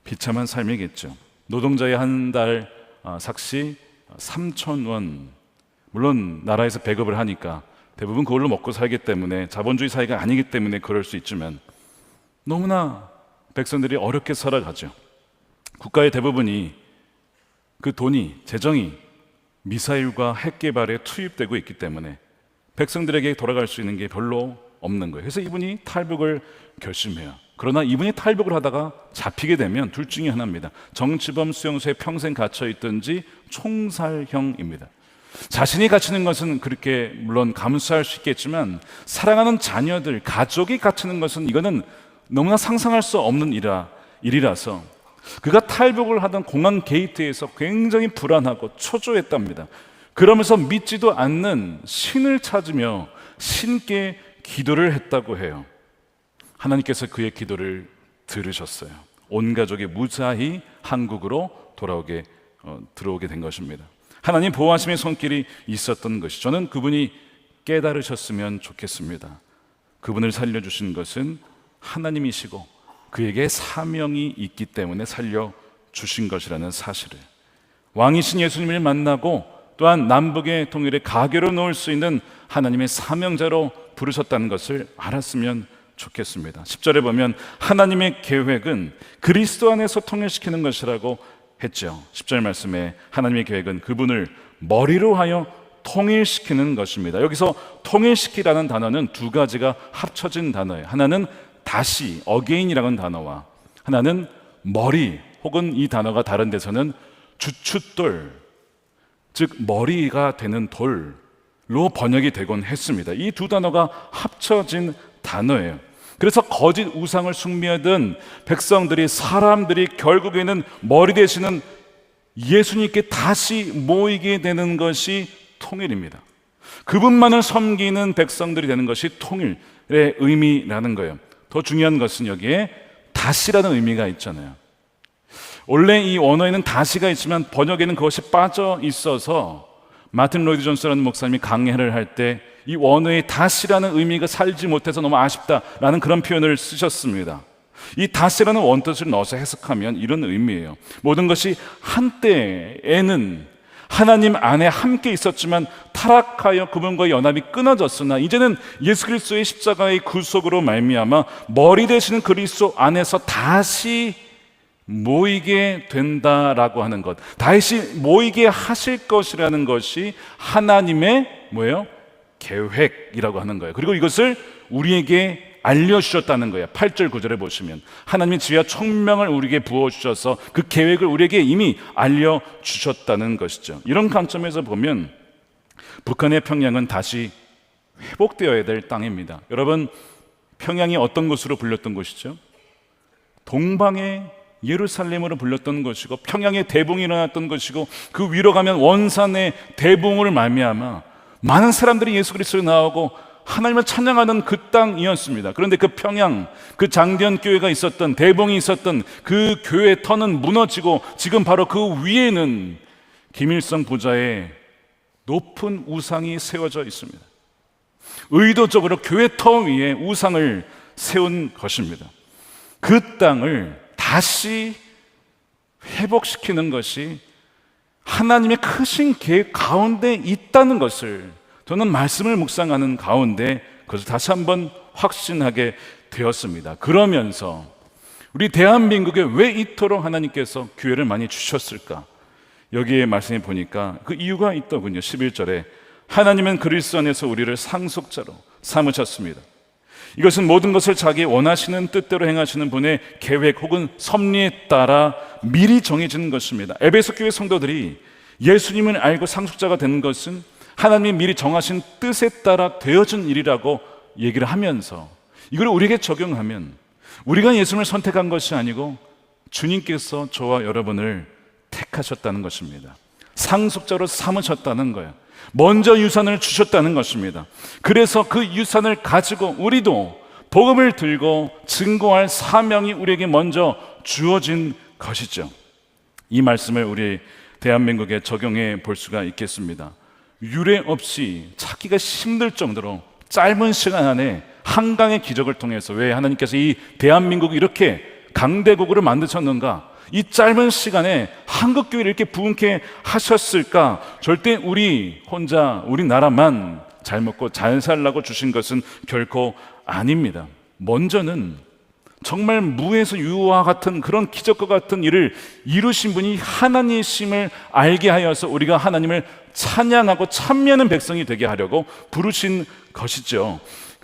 비참한 삶이겠죠. 노동자의 한 달 삭시 3,000원. 물론 나라에서 배급을 하니까 대부분 그걸로 먹고 살기 때문에 자본주의 사회가 아니기 때문에 그럴 수 있지만 너무나 백성들이 어렵게 살아가죠. 국가의 대부분이 그 돈이, 재정이 미사일과 핵 개발에 투입되고 있기 때문에 백성들에게 돌아갈 수 있는 게 별로 없는 거예요. 그래서 이분이 탈북을 결심해요. 그러나 이분이 탈북을 하다가 잡히게 되면 둘 중에 하나입니다. 정치범 수용소에 평생 갇혀 있든지 총살형입니다. 자신이 갇히는 것은 그렇게 물론 감수할 수 있겠지만 사랑하는 자녀들, 가족이 갇히는 것은 이거는 너무나 상상할 수 없는 일이라서 그가 탈북을 하던 공항 게이트에서 굉장히 불안하고 초조했답니다. 그러면서 믿지도 않는 신을 찾으며 신께 기도를 했다고 해요. 하나님께서 그의 기도를 들으셨어요. 온 가족이 무사히 한국으로 들어오게 된 것입니다. 하나님 보호하심의 손길이 있었던 것이, 저는 그분이 깨달으셨으면 좋겠습니다. 그분을 살려주신 것은 하나님이시고 그에게 사명이 있기 때문에 살려주신 것이라는 사실을, 왕이신 예수님을 만나고 또한 남북의 통일에 가게로 놓을 수 있는 하나님의 사명자로 부르셨다는 것을 알았으면 좋겠습니다. 10절에 보면 하나님의 계획은 그리스도 안에서 통일시키는 것이라고 했죠. 10절 말씀에 하나님의 계획은 그분을 머리로 하여 통일시키는 것입니다. 여기서 통일시키라는 단어는 두 가지가 합쳐진 단어예요. 하나는 다시, again이라는 단어와 하나는 머리, 혹은 이 단어가 다른 데서는 주춧돌, 즉 머리가 되는 돌로 번역이 되곤 했습니다. 이 두 단어가 합쳐진 단어예요. 그래서 거짓 우상을 숭배하던 백성들이, 사람들이 결국에는 머리 되시는 예수님께 다시 모이게 되는 것이 통일입니다. 그분만을 섬기는 백성들이 되는 것이 통일의 의미라는 거예요. 더 중요한 것은 여기에 다시라는 의미가 있잖아요. 원래 이 원어에는 다시가 있지만 번역에는 그것이 빠져 있어서 마틴 로이드 존스라는 목사님이 강해를 할 때 이 원어의 다시라는 의미가 살지 못해서 너무 아쉽다라는 그런 표현을 쓰셨습니다. 이 다시라는 원뜻을 넣어서 해석하면 이런 의미예요. 모든 것이 한때에는 하나님 안에 함께 있었지만 타락하여 그분과의 연합이 끊어졌으나 이제는 예수 그리스도의 십자가의 구속으로 말미암아 머리 되시는 그리스도 안에서 다시 모이게 된다라고 하는 것, 다시 모이게 하실 것이라는 것이 하나님의 뭐예요? 계획이라고 하는 거예요. 그리고 이것을 우리에게 알려주셨다는 거예요. 8절 9절에 보시면 하나님의 지혜와 총명을 우리에게 부어주셔서 그 계획을 우리에게 이미 알려주셨다는 것이죠. 이런 관점에서 보면 북한의 평양은 다시 회복되어야 될 땅입니다. 여러분, 평양이 어떤 곳으로 불렸던 곳이죠? 동방의 예루살렘으로 불렸던 것이고 평양에 대붕이 일어났던 것이고 그 위로 가면 원산의 대붕을 말미암아 많은 사람들이 예수 그리스도로 나오고 하나님을 찬양하는 그 땅이었습니다. 그런데 그 평양, 그 장대현 교회가 있었던, 대붕이 있었던 그 교회 터는 무너지고 지금 바로 그 위에는 김일성 부자의 높은 우상이 세워져 있습니다. 의도적으로 교회 터 위에 우상을 세운 것입니다. 그 땅을 다시 회복시키는 것이 하나님의 크신 계획 가운데 있다는 것을 저는 말씀을 묵상하는 가운데 그것을 다시 한번 확신하게 되었습니다. 그러면서 우리 대한민국에 왜 이토록 하나님께서 기회를 많이 주셨을까? 여기에 말씀해 보니까 그 이유가 있더군요. 11절에 하나님은 그리스도 안에서 우리를 상속자로 삼으셨습니다. 이것은 모든 것을 자기 원하시는 뜻대로 행하시는 분의 계획 혹은 섭리에 따라 미리 정해지는 것입니다. 에베소 교회 성도들이 예수님을 알고 상속자가 된 것은 하나님이 미리 정하신 뜻에 따라 되어진 일이라고 얘기를 하면서 이걸 우리에게 적용하면 우리가 예수님을 선택한 것이 아니고 주님께서 저와 여러분을 택하셨다는 것입니다. 상속자로 삼으셨다는 거예요. 먼저 유산을 주셨다는 것입니다. 그래서 그 유산을 가지고 우리도 복음을 들고 증거할 사명이 우리에게 먼저 주어진 것이죠. 이 말씀을 우리 대한민국에 적용해 볼 수가 있겠습니다. 유례 없이 찾기가 힘들 정도로 짧은 시간 안에 한강의 기적을 통해서 왜 하나님께서 이 대한민국을 이렇게 강대국으로 만드셨는가? 이 짧은 시간에 한국교회를 이렇게 부흥케 하셨을까? 절대 우리 혼자 우리나라만 잘 먹고 잘 살라고 주신 것은 결코 아닙니다. 먼저는 정말 무에서 유와 같은 그런 기적과 같은 일을 이루신 분이 하나님이심을 알게 하여서 우리가 하나님을 찬양하고 찬미하는 백성이 되게 하려고 부르신 것이죠.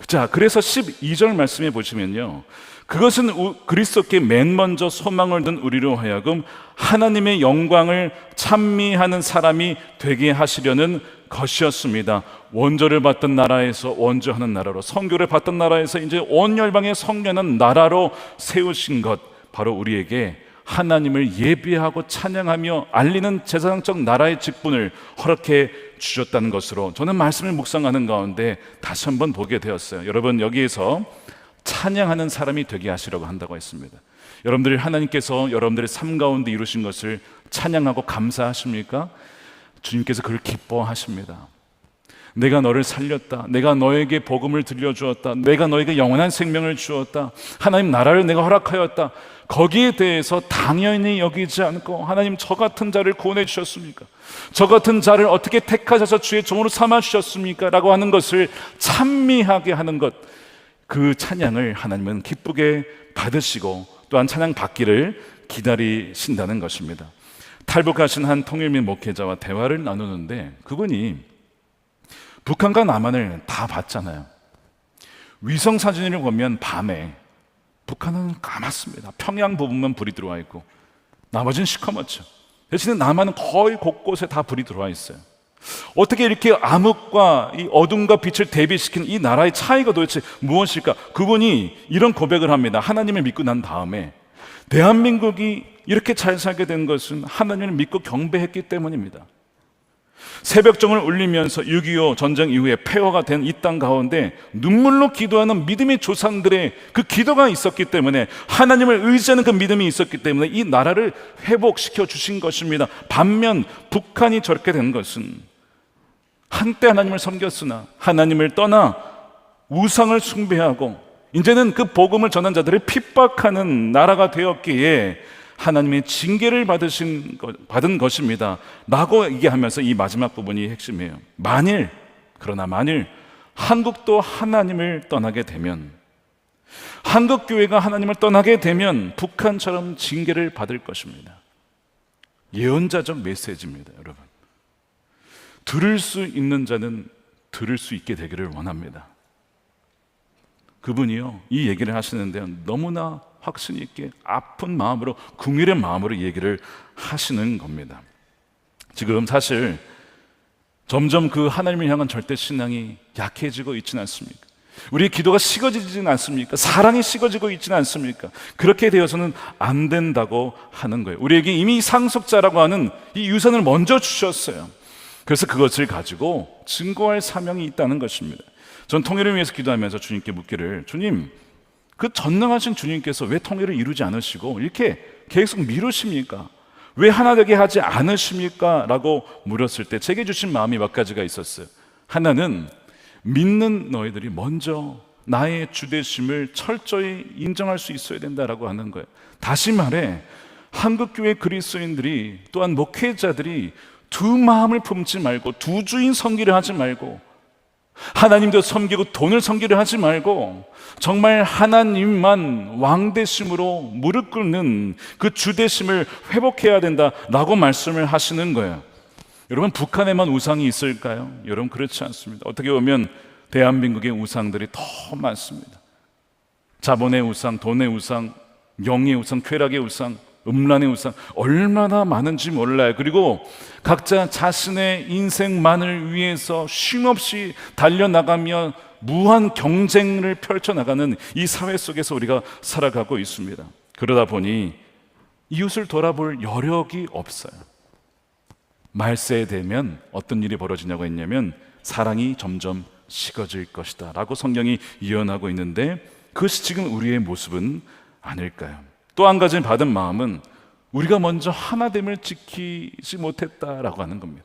자, 그래서 12절 말씀해 보시면요, 그것은 그리스도께 맨 먼저 소망을 둔 우리로 하여금 하나님의 영광을 찬미하는 사람이 되게 하시려는 것이었습니다. 원조를 받던 나라에서 원조하는 나라로, 선교를 받던 나라에서 이제 온 열방에 성려하는 나라로 세우신 것, 바로 우리에게 하나님을 예배하고 찬양하며 알리는 제사장적 나라의 직분을 허락해 주셨다는 것으로 저는 말씀을 묵상하는 가운데 다시 한번 보게 되었어요. 여러분, 여기에서 찬양하는 사람이 되게 하시려고 한다고 했습니다. 여러분들이 하나님께서 여러분들의 삶 가운데 이루신 것을 찬양하고 감사하십니까? 주님께서 그걸 기뻐하십니다. 내가 너를 살렸다, 내가 너에게 복음을 들려주었다, 내가 너에게 영원한 생명을 주었다, 하나님 나라를 내가 허락하였다, 거기에 대해서 당연히 여기지 않고 하나님 저 같은 자를 구원해 주셨습니까? 저 같은 자를 어떻게 택하셔서 주의 종으로 삼아 주셨습니까? 라고 하는 것을 찬미하게 하는 것, 그 찬양을 하나님은 기쁘게 받으시고 또한 찬양 받기를 기다리신다는 것입니다. 탈북하신 한 통일민 목회자와 대화를 나누는데 그분이 북한과 남한을 다 봤잖아요. 위성 사진을 보면 밤에 북한은 까맣습니다. 평양 부분만 불이 들어와 있고 나머지는 시커멓죠. 대신에 남한은 거의 곳곳에 다 불이 들어와 있어요. 어떻게 이렇게 암흑과 이 어둠과 빛을 대비시킨 이 나라의 차이가 도대체 무엇일까? 그분이 이런 고백을 합니다. 하나님을 믿고 난 다음에 대한민국이 이렇게 잘 살게 된 것은 하나님을 믿고 경배했기 때문입니다. 새벽종을 울리면서 6.25 전쟁 이후에 폐허가 된 이 땅 가운데 눈물로 기도하는 믿음의 조상들의 그 기도가 있었기 때문에, 하나님을 의지하는 그 믿음이 있었기 때문에 이 나라를 회복시켜 주신 것입니다. 반면 북한이 저렇게 된 것은 한때 하나님을 섬겼으나 하나님을 떠나 우상을 숭배하고 이제는 그 복음을 전한 자들을 핍박하는 나라가 되었기에 하나님의 징계를 받은 것입니다 라고 얘기하면서 이 마지막 부분이 핵심이에요. 그러나 만일 한국도 하나님을 떠나게 되면, 한국교회가 하나님을 떠나게 되면 북한처럼 징계를 받을 것입니다. 예언자적 메시지입니다. 여러분, 들을 수 있는 자는 들을 수 있게 되기를 원합니다. 그분이요, 이 얘기를 하시는데요, 너무나 확신 있게 아픈 마음으로, 궁일의 마음으로 얘기를 하시는 겁니다. 지금 사실 점점 그 하나님을 향한 절대 신앙이 약해지고 있지는 않습니까? 우리의 기도가 식어지지는 않습니까? 사랑이 식어지고 있지는 않습니까? 그렇게 되어서는 안 된다고 하는 거예요. 우리에게 이미 상속자라고 하는 이 유산을 먼저 주셨어요. 그래서 그것을 가지고 증거할 사명이 있다는 것입니다. 전 통일을 위해서 기도하면서 주님께 묻기를, 주님, 그 전능하신 주님께서 왜 통일을 이루지 않으시고 이렇게 계속 미루십니까? 왜 하나 되게 하지 않으십니까? 라고 물었을 때 제게 주신 마음이 몇 가지가 있었어요. 하나는 믿는 너희들이 먼저 나의 주되심을 철저히 인정할 수 있어야 된다라고 하는 거예요. 다시 말해, 한국교회 그리스도인들이, 또한 목회자들이 두 마음을 품지 말고, 두 주인 섬기려 하지 말고, 하나님도 섬기고 돈을 섬기려 하지 말고 정말 하나님만 왕되심으로 무릎 꿇는 그 주되심을 회복해야 된다라고 말씀을 하시는 거예요. 여러분, 북한에만 우상이 있을까요? 여러분, 그렇지 않습니다. 어떻게 보면 대한민국의 우상들이 더 많습니다. 자본의 우상, 돈의 우상, 영의 우상, 쾌락의 우상, 음란의 우상, 얼마나 많은지 몰라요. 그리고 각자 자신의 인생만을 위해서 쉼없이 달려나가며 무한 경쟁을 펼쳐나가는 이 사회 속에서 우리가 살아가고 있습니다. 그러다 보니 이웃을 돌아볼 여력이 없어요. 말세에 되면 어떤 일이 벌어지냐고 했냐면 사랑이 점점 식어질 것이다 라고 성경이 예언하고 있는데, 그것이 지금 우리의 모습은 아닐까요? 또 한 가지 받은 마음은 우리가 먼저 하나됨을 지키지 못했다라고 하는 겁니다.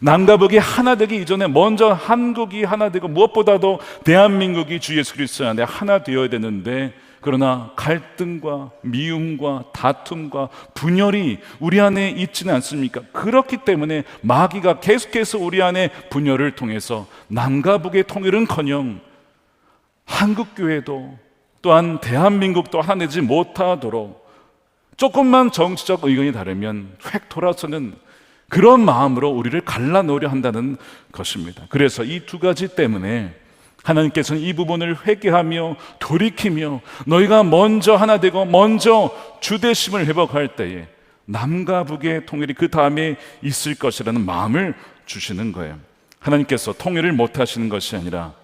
남과 북이 하나 되기 이전에 먼저 한국이 하나 되고, 무엇보다도 대한민국이 주 예수 그리스도 안에 하나 되어야 되는데, 그러나 갈등과 미움과 다툼과 분열이 우리 안에 있지는 않습니까? 그렇기 때문에 마귀가 계속해서 우리 안에 분열을 통해서 남과 북의 통일은커녕 한국교회도 또한 대한민국도 하나 되지 못하도록 조금만 정치적 의견이 다르면 획 돌아서는 그런 마음으로 우리를 갈라놓으려 한다는 것입니다. 그래서 이 두 가지 때문에 하나님께서는 이 부분을 회개하며 돌이키며 너희가 먼저 하나 되고 먼저 주대심을 회복할 때에 남과 북의 통일이 그 다음에 있을 것이라는 마음을 주시는 거예요. 하나님께서 통일을 못 하시는 것이 아니라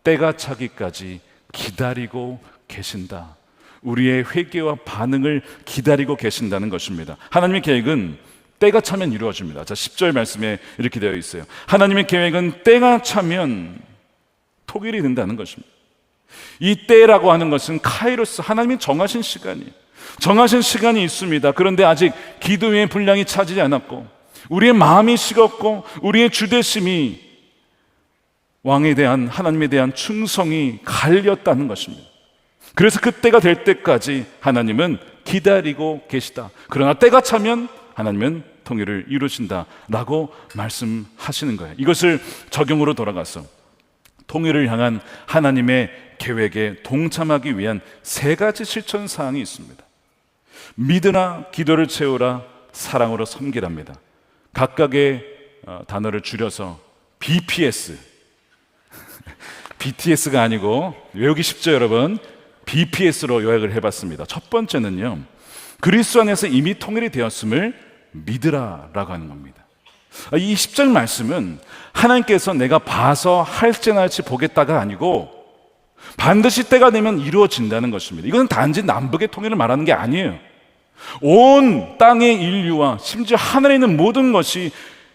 때가 차기까지 기다리고 계신다. 우리의 회개와 반응을 기다리고 계신다는 것입니다. 하나님의 계획은 때가 차면 이루어집니다. 자, 10절 말씀에 이렇게 되어 있어요. 하나님의 계획은 때가 차면 통일이 된다는 것입니다. 이 때라고 하는 것은 카이로스, 하나님이 정하신 시간이 있습니다. 그런데 아직 기도의 분량이 차지지 않았고 우리의 마음이 식었고 우리의 주대심이 왕에 대한, 하나님에 대한 충성이 갈렸다는 것입니다. 그래서 그 때가 될 때까지 하나님은 기다리고 계시다. 그러나 때가 차면 하나님은 통일을 이루신다라고 말씀하시는 거예요. 이것을 적용으로 돌아가서 통일을 향한 하나님의 계획에 동참하기 위한 3가지 실천 사항이 있습니다. 믿으라, 기도를 채우라, 사랑으로 섬기랍니다. 각각의 단어를 줄여서 BPS, BTS가 아니고 외우기 쉽죠 여러분? BPS로 요약을 해봤습니다. 첫 번째는요, 그리스도 안에서 이미 통일이 되었음을 믿으라라고 하는 겁니다. 이 10절 말씀은 하나님께서 내가 봐서 할지나 할지 보겠다가 아니고 반드시 때가 되면 이루어진다는 것입니다. 이건 단지 남북의 통일을 말하는 게 아니에요. 온 땅의 인류와 심지어 하늘에 있는 모든 것이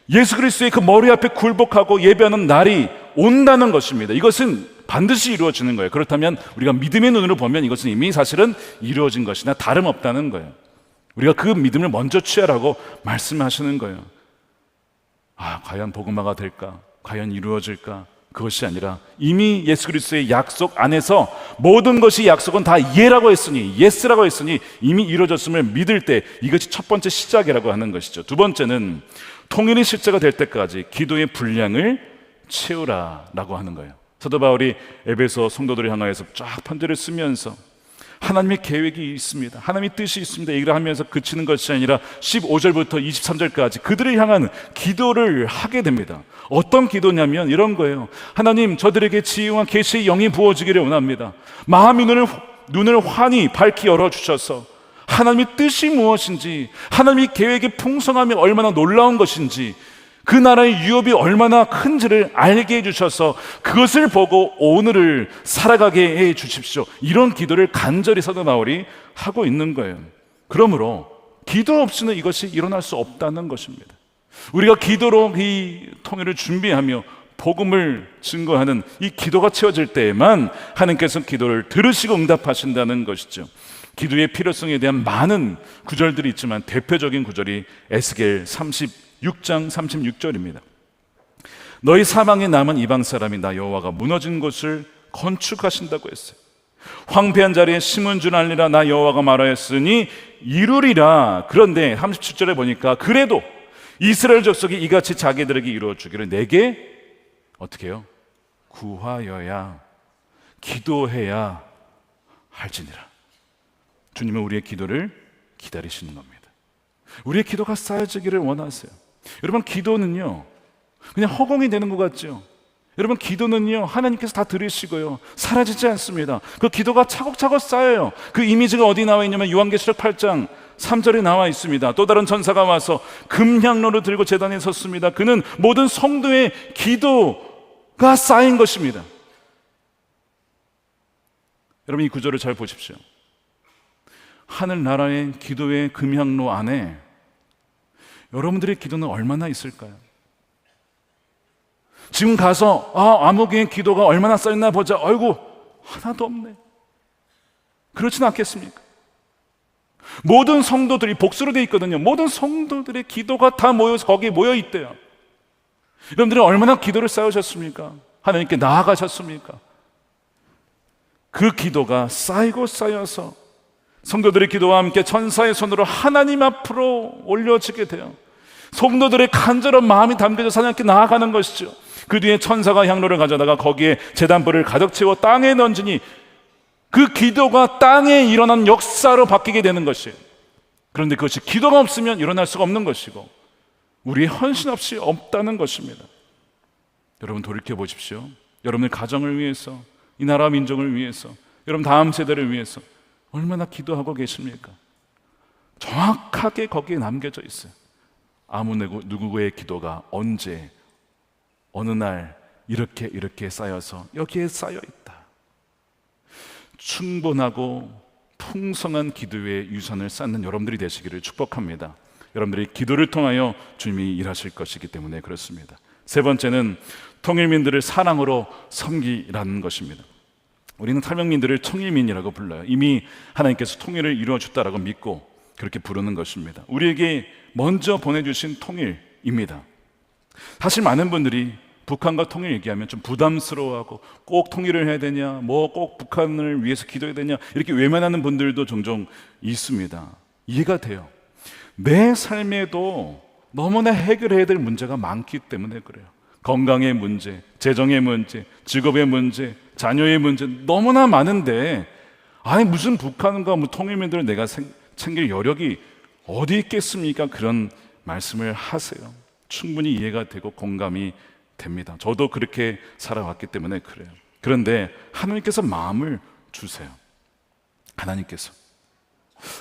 예수 그리스도의 그 머리 앞에 굴복하고 예배하는 날이 온다는 것입니다. 이것은 반드시 이루어지는 거예요. 그렇다면 우리가 믿음의 눈으로 보면 이것은 이미 사실은 이루어진 것이나 다름없다는 거예요. 우리가 그 믿음을 먼저 취하라고 말씀하시는 거예요. 과연 복음화가 될까? 과연 이루어질까? 그것이 아니라 이미 예수 그리스도의 약속 안에서 모든 것이 약속은 다 예라고 했으니, 예스라고 했으니 이미 이루어졌음을 믿을 때, 이것이 첫 번째 시작이라고 하는 것이죠. 두 번째는 통일이 실제가 될 때까지 기도의 분량을 채우라라고 하는 거예요. 사도 바울이 에베소 성도들을 향하여서 쫙 편지를 쓰면서 하나님의 계획이 있습니다, 하나님의 뜻이 있습니다 얘기를 하면서 그치는 것이 아니라 15절부터 23절까지 그들을 향한 기도를 하게 됩니다. 어떤 기도냐면 이런 거예요. 하나님, 저들에게 지혜와 계시의 영이 부어지기를 원합니다. 마음의 눈을 환히 밝히 열어주셔서 하나님의 뜻이 무엇인지, 하나님의 계획의 풍성함이 얼마나 놀라운 것인지, 그 나라의 유업이 얼마나 큰지를 알게 해주셔서 그것을 보고 오늘을 살아가게 해 주십시오. 이런 기도를 간절히 사도 바울이 하고 있는 거예요. 그러므로 기도 없이는 이것이 일어날 수 없다는 것입니다. 우리가 기도로 이 통일을 준비하며 복음을 증거하는 이 기도가 채워질 때에만 하나님께서 기도를 들으시고 응답하신다는 것이죠. 기도의 필요성에 대한 많은 구절들이 있지만 대표적인 구절이 에스겔 36장 36절입니다. 너희 사방에 남은 이방 사람이 나 여호와가 무너진 곳을 건축하신다고 했어요. 황폐한 자리에 심은 줄 알리라 나 여호와가 말하였으니 이루리라. 그런데 37절에 보니까 그래도 이스라엘 족속이 이같이 자기들에게 이루어주기를 내게 어떻게 해요? 구하여야, 기도해야 할지니라. 주님은 우리의 기도를 기다리시는 겁니다. 우리의 기도가 쌓여지기를 원하세요. 여러분, 기도는요 그냥 허공이 되는 것 같죠? 여러분, 기도는요 하나님께서 다 들으시고요 사라지지 않습니다. 그 기도가 차곡차곡 쌓여요. 그 이미지가 어디 나와 있냐면 요한계시록 8장 3절에 나와 있습니다. 또 다른 천사가 와서 금향로를 들고 제단에 섰습니다. 그는 모든 성도의 기도가 쌓인 것입니다. 여러분, 이 구절을 잘 보십시오. 하늘나라의 기도의 금향로 안에 여러분들의 기도는 얼마나 있을까요? 지금 가서 아무개의 기도가 얼마나 쌓였나 보자. 아이고, 하나도 없네. 그렇진 않겠습니까? 모든 성도들이 복수로 되어 있거든요. 모든 성도들의 기도가 다 모여서 거기에 모여 있대요. 여러분들은 얼마나 기도를 쌓으셨습니까? 하나님께 나아가셨습니까? 그 기도가 쌓이고 쌓여서 성도들의 기도와 함께 천사의 손으로 하나님 앞으로 올려지게 돼요. 성도들의 간절한 마음이 담겨져서 하나님께 나아가는 것이죠. 그 뒤에 천사가 향로를 가져다가 거기에 제단불을 가득 채워 땅에 던지니 그 기도가 땅에 일어난 역사로 바뀌게 되는 것이에요. 그런데 그것이 기도가 없으면 일어날 수가 없는 것이고 우리의 헌신 없이 없다는 것입니다. 여러분, 돌이켜 보십시오. 여러분의 가정을 위해서, 이 나라 민족을 위해서, 여러분 다음 세대를 위해서 얼마나 기도하고 계십니까? 정확하게 거기에 남겨져 있어요. 아무 누구의 기도가 언제 어느 날 이렇게 쌓여서 여기에 쌓여 있다. 충분하고 풍성한 기도의 유산을 쌓는 여러분들이 되시기를 축복합니다. 여러분들이 기도를 통하여 주님이 일하실 것이기 때문에 그렇습니다. 세 번째는 통일민들을 사랑으로 섬기라는 것입니다. 우리는 탈북민들을 통일민이라고 불러요. 이미 하나님께서 통일을 이루어 줬다라고 믿고 그렇게 부르는 것입니다. 우리에게 먼저 보내주신 통일입니다. 사실 많은 분들이 북한과 통일 얘기하면 좀 부담스러워하고 꼭 통일을 해야 되냐, 뭐 꼭 북한을 위해서 기도해야 되냐, 이렇게 외면하는 분들도 종종 있습니다. 이해가 돼요. 내 삶에도 너무나 해결해야 될 문제가 많기 때문에 그래요. 건강의 문제, 재정의 문제, 직업의 문제, 자녀의 문제 너무나 많은데, 아니 무슨 북한과 뭐 통일민들을 내가 챙길 여력이 어디 있겠습니까? 그런 말씀을 하세요. 충분히 이해가 되고 공감이 됩니다. 저도 그렇게 살아왔기 때문에 그래요. 그런데 하나님께서 마음을 주세요. 하나님께서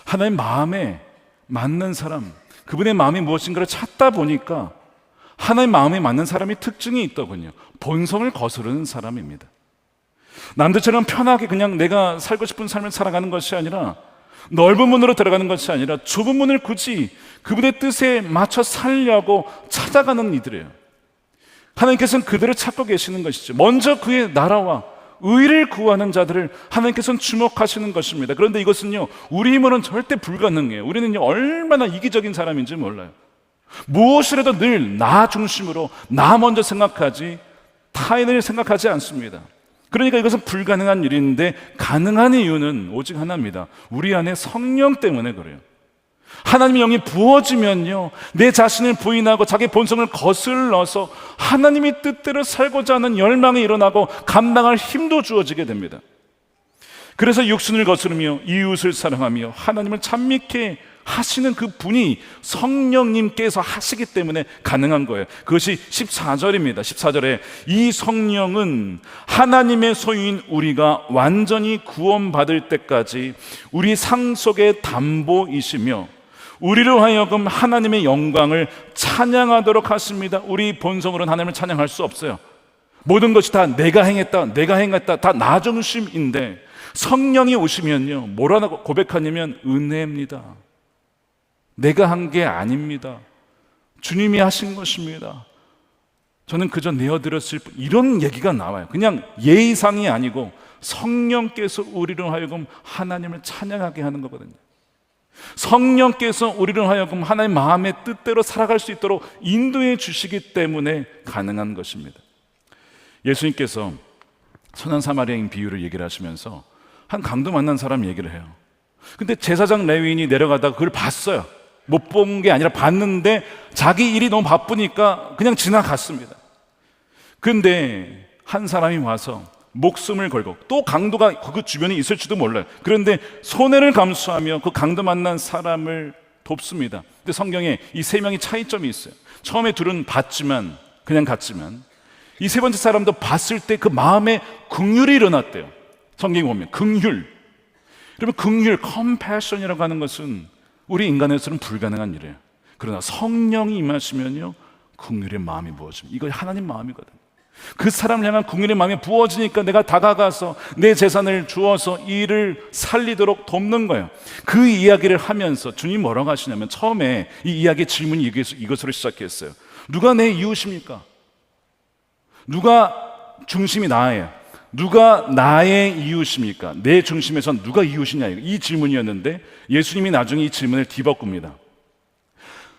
하나님 마음에 맞는 사람, 그분의 마음이 무엇인가를 찾다 보니까 하나님 마음에 맞는 사람이 특징이 있더군요. 본성을 거스르는 사람입니다. 남들처럼 편하게 그냥 내가 살고 싶은 삶을 살아가는 것이 아니라, 넓은 문으로 들어가는 것이 아니라 좁은 문을 굳이 그분의 뜻에 맞춰 살려고 찾아가는 이들이에요. 하나님께서는 그들을 찾고 계시는 것이죠. 먼저 그의 나라와 의를 구하는 자들을 하나님께서는 주목하시는 것입니다. 그런데 이것은요, 우리 힘으로는 절대 불가능해요. 우리는요, 얼마나 이기적인 사람인지 몰라요. 무엇이라도 늘 나 중심으로 나 먼저 생각하지 타인을 생각하지 않습니다. 그러니까 이것은 불가능한 일인데, 가능한 이유는 오직 하나입니다. 우리 안에 성령 때문에 그래요. 하나님의 영이 부어지면요, 내 자신을 부인하고 자기 본성을 거슬러서 하나님의 뜻대로 살고자 하는 열망이 일어나고 감당할 힘도 주어지게 됩니다. 그래서 육신을 거스르며 이웃을 사랑하며 하나님을 찬미케 하시는 그 분이 성령님께서 하시기 때문에 가능한 거예요. 그것이 14절입니다. 14절에 이 성령은 하나님의 소유인 우리가 완전히 구원받을 때까지 우리 상속의 담보이시며 우리로 하여금 하나님의 영광을 찬양하도록 하십니다. 우리 본성으로는 하나님을 찬양할 수 없어요. 모든 것이 다 내가 행했다 다 나 중심인데, 성령이 오시면요, 뭐라고 고백하냐면 은혜입니다. 내가 한 게 아닙니다. 주님이 하신 것입니다. 저는 그저 내어드렸을 뿐. 이런 얘기가 나와요. 그냥 예의상이 아니고 성령께서 우리로 하여금 하나님을 찬양하게 하는 거거든요. 성령께서 우리로 하여금 하나님 마음의 뜻대로 살아갈 수 있도록 인도해 주시기 때문에 가능한 것입니다. 예수님께서 선한 사마리아인 비유를 얘기를 하시면서 한 강도 만난 사람 얘기를 해요. 근데 제사장 레위인이 내려가다가 그걸 봤어요. 못 본 게 아니라 봤는데 자기 일이 너무 바쁘니까 그냥 지나갔습니다. 근데 한 사람이 와서 목숨을 걸고, 또 강도가 그 주변에 있을지도 몰라요. 그런데 손해를 감수하며 그 강도 만난 사람을 돕습니다. 근데 성경에 이 세 명이 차이점이 있어요. 처음에 둘은 봤지만 그냥 갔지만, 이 세 번째 사람도 봤을 때 그 마음에 긍휼이 일어났대요. 성경에 보면 긍휼. 여러분, 긍휼, 컴패션이라고 하는 것은 우리 인간에서는 불가능한 일이에요. 그러나 성령이 임하시면요, 긍휼의 마음이 부어집니다. 이거 하나님 마음이거든요. 그 사람을 향한 긍휼의 마음이 부어지니까 내가 다가가서 내 재산을 주어서 이를 살리도록 돕는 거예요. 그 이야기를 하면서 주님 뭐라고 하시냐면, 처음에 이 이야기의 질문이 이것으로 시작했어요. 누가 내 이웃입니까? 누가 중심이 나예요? 누가 나의 이웃입니까? 내 중심에선 누가 이웃이냐, 이 질문이었는데 예수님이 나중에 이 질문을 뒤바꿉니다.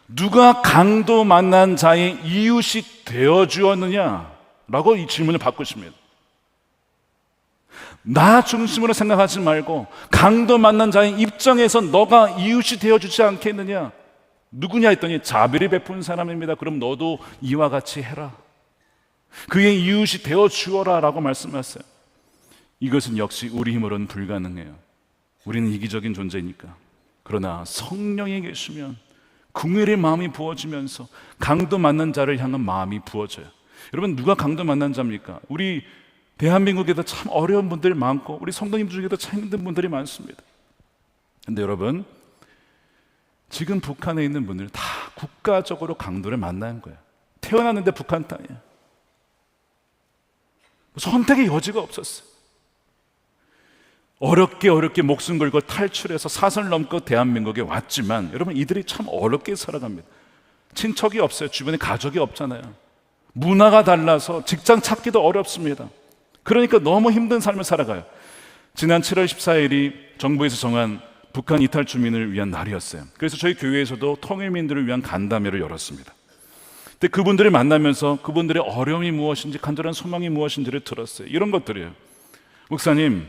누가 강도 만난 자의 이웃이 되어주었느냐? 라고 이 질문을 바꾸십니다. 나 중심으로 생각하지 말고 강도 만난 자의 입장에서 너가 이웃이 되어주지 않겠느냐? 누구냐 했더니 자비를 베푼 사람입니다. 그럼 너도 이와 같이 해라. 그의 이웃이 되어주어라 라고 말씀하세요. 이것은 역시 우리 힘으로는 불가능해요. 우리는 이기적인 존재니까. 그러나 성령이 계시면 긍휼의 마음이 부어지면서 강도 만난 자를 향한 마음이 부어져요. 여러분, 누가 강도 만난 자입니까? 우리 대한민국에도 참 어려운 분들이 많고 우리 성도님 중에도 참 힘든 분들이 많습니다. 근데 여러분, 지금 북한에 있는 분들 다 국가적으로 강도를 만난 거예요. 태어났는데 북한 땅이에요. 선택의 여지가 없었어요. 어렵게 목숨 걸고 탈출해서 사선을 넘고 대한민국에 왔지만 여러분, 이들이 참 어렵게 살아갑니다. 친척이 없어요. 주변에 가족이 없잖아요. 문화가 달라서 직장 찾기도 어렵습니다. 그러니까 너무 힘든 삶을 살아가요. 지난 7월 14일이 정부에서 정한 북한 이탈 주민을 위한 날이었어요. 그래서 저희 교회에서도 통일민들을 위한 간담회를 열었습니다. 근데 그분들을 만나면서 그분들의 어려움이 무엇인지, 간절한 소망이 무엇인지를 들었어요. 이런 것들이에요. 목사님,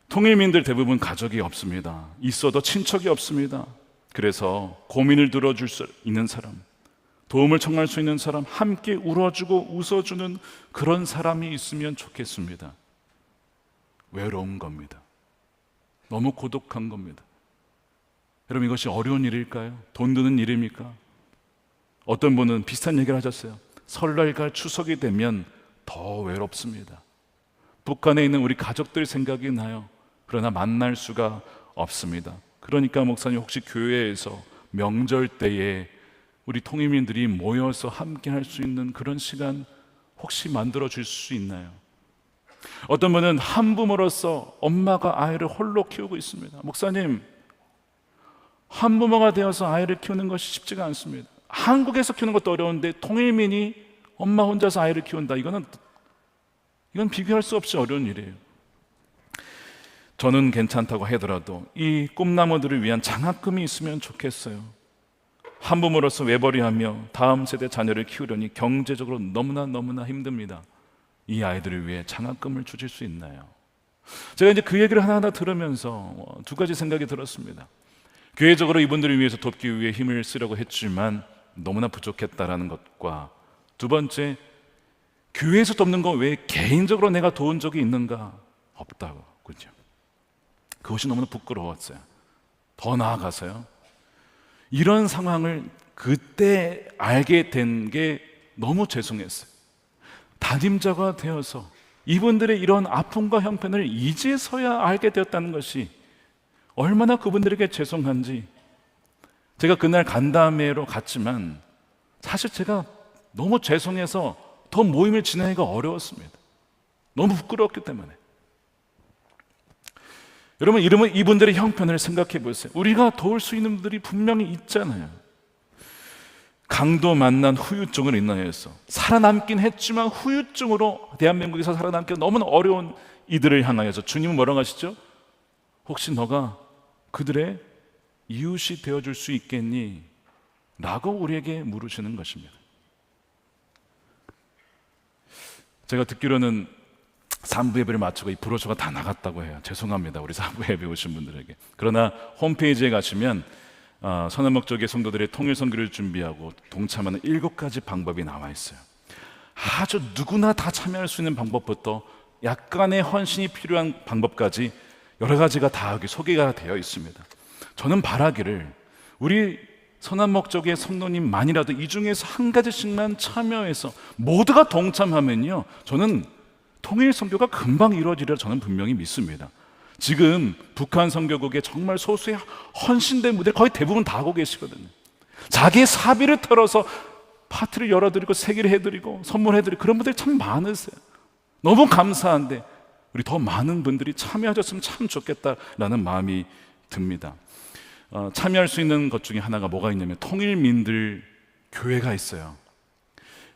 통일민들 대부분 가족이 없습니다. 있어도 친척이 없습니다. 그래서 고민을 들어줄 수 있는 사람, 도움을 청할 수 있는 사람, 함께 울어주고 웃어주는 그런 사람이 있으면 좋겠습니다. 외로운 겁니다. 너무 고독한 겁니다. 여러분, 이것이 어려운 일일까요? 돈 드는 일입니까? 어떤 분은 비슷한 얘기를 하셨어요. 설날과 추석이 되면 더 외롭습니다. 북한에 있는 우리 가족들 생각이 나요. 그러나 만날 수가 없습니다. 그러니까 목사님, 혹시 교회에서 명절 때에 우리 통일민들이 모여서 함께 할 수 있는 그런 시간 혹시 만들어 줄 수 있나요? 어떤 분은 한부모로서 엄마가 아이를 홀로 키우고 있습니다. 목사님, 한부모가 되어서 아이를 키우는 것이 쉽지가 않습니다. 한국에서 키우는 것도 어려운데 통일민이 엄마 혼자서 아이를 키운다, 이건 비교할 수 없이 어려운 일이에요. 저는 괜찮다고 하더라도 이 꿈나무들을 위한 장학금이 있으면 좋겠어요. 한부모로서 외벌이하며 다음 세대 자녀를 키우려니 경제적으로 너무나 힘듭니다. 이 아이들을 위해 장학금을 주실 수 있나요? 제가 이제 그 얘기를 하나하나 들으면서 두 가지 생각이 들었습니다. 교회적으로 이분들을 위해서 돕기 위해 힘을 쓰려고 했지만 너무나 부족했다라는 것과, 두 번째, 교회에서 돕는 거 외에 개인적으로 내가 도운 적이 있는가? 없다고. 그죠? 그것이 너무나 부끄러웠어요. 더 나아가서요, 이런 상황을 그때 알게 된 게 너무 죄송했어요. 담임자가 되어서 이분들의 이런 아픔과 형편을 이제서야 알게 되었다는 것이 얼마나 그분들에게 죄송한지. 제가 그날 간담회로 갔지만 사실 제가 너무 죄송해서 더 모임을 진행하기가 어려웠습니다. 너무 부끄러웠기 때문에. 여러분, 이분들의 형편을 생각해 보세요. 우리가 도울 수 있는 분들이 분명히 있잖아요. 강도 만난 후유증을 인하여서 살아남긴 했지만 후유증으로 대한민국에서 살아남기 너무나 어려운 이들을 향하여서 주님은 뭐라고 하시죠? 혹시 너가 그들의 이웃이 되어줄 수 있겠니? 라고 우리에게 물으시는 것입니다. 제가 듣기로는 3부 예배를 마치고 이 브로셔가 다 나갔다고 해요. 죄송합니다, 우리 4부 예배 오신 분들에게. 그러나 홈페이지에 가시면 선한목 쪽의 성도들의 통일 선교를 준비하고 동참하는 7가지 방법이 나와 있어요. 아주 누구나 다 참여할 수 있는 방법부터 약간의 헌신이 필요한 방법까지 여러 가지가 다 여기 소개가 되어 있습니다. 저는 바라기를 우리 선한목 쪽의 성도님만이라도 이 중에서 한 가지씩만 참여해서 모두가 동참하면요, 저는 통일 선교가 금방 이루어지리라 저는 분명히 믿습니다. 지금 북한 선교국에 정말 소수의 헌신된 분들 거의 대부분 다 하고 계시거든요. 자기의 사비를 털어서 파티를 열어드리고 세기를 해드리고 선물해드리고 그런 분들이 참 많으세요. 너무 감사한데 우리 더 많은 분들이 참여하셨으면 참 좋겠다라는 마음이 듭니다. 참여할 수 있는 것 중에 하나가 뭐가 있냐면 통일민들 교회가 있어요.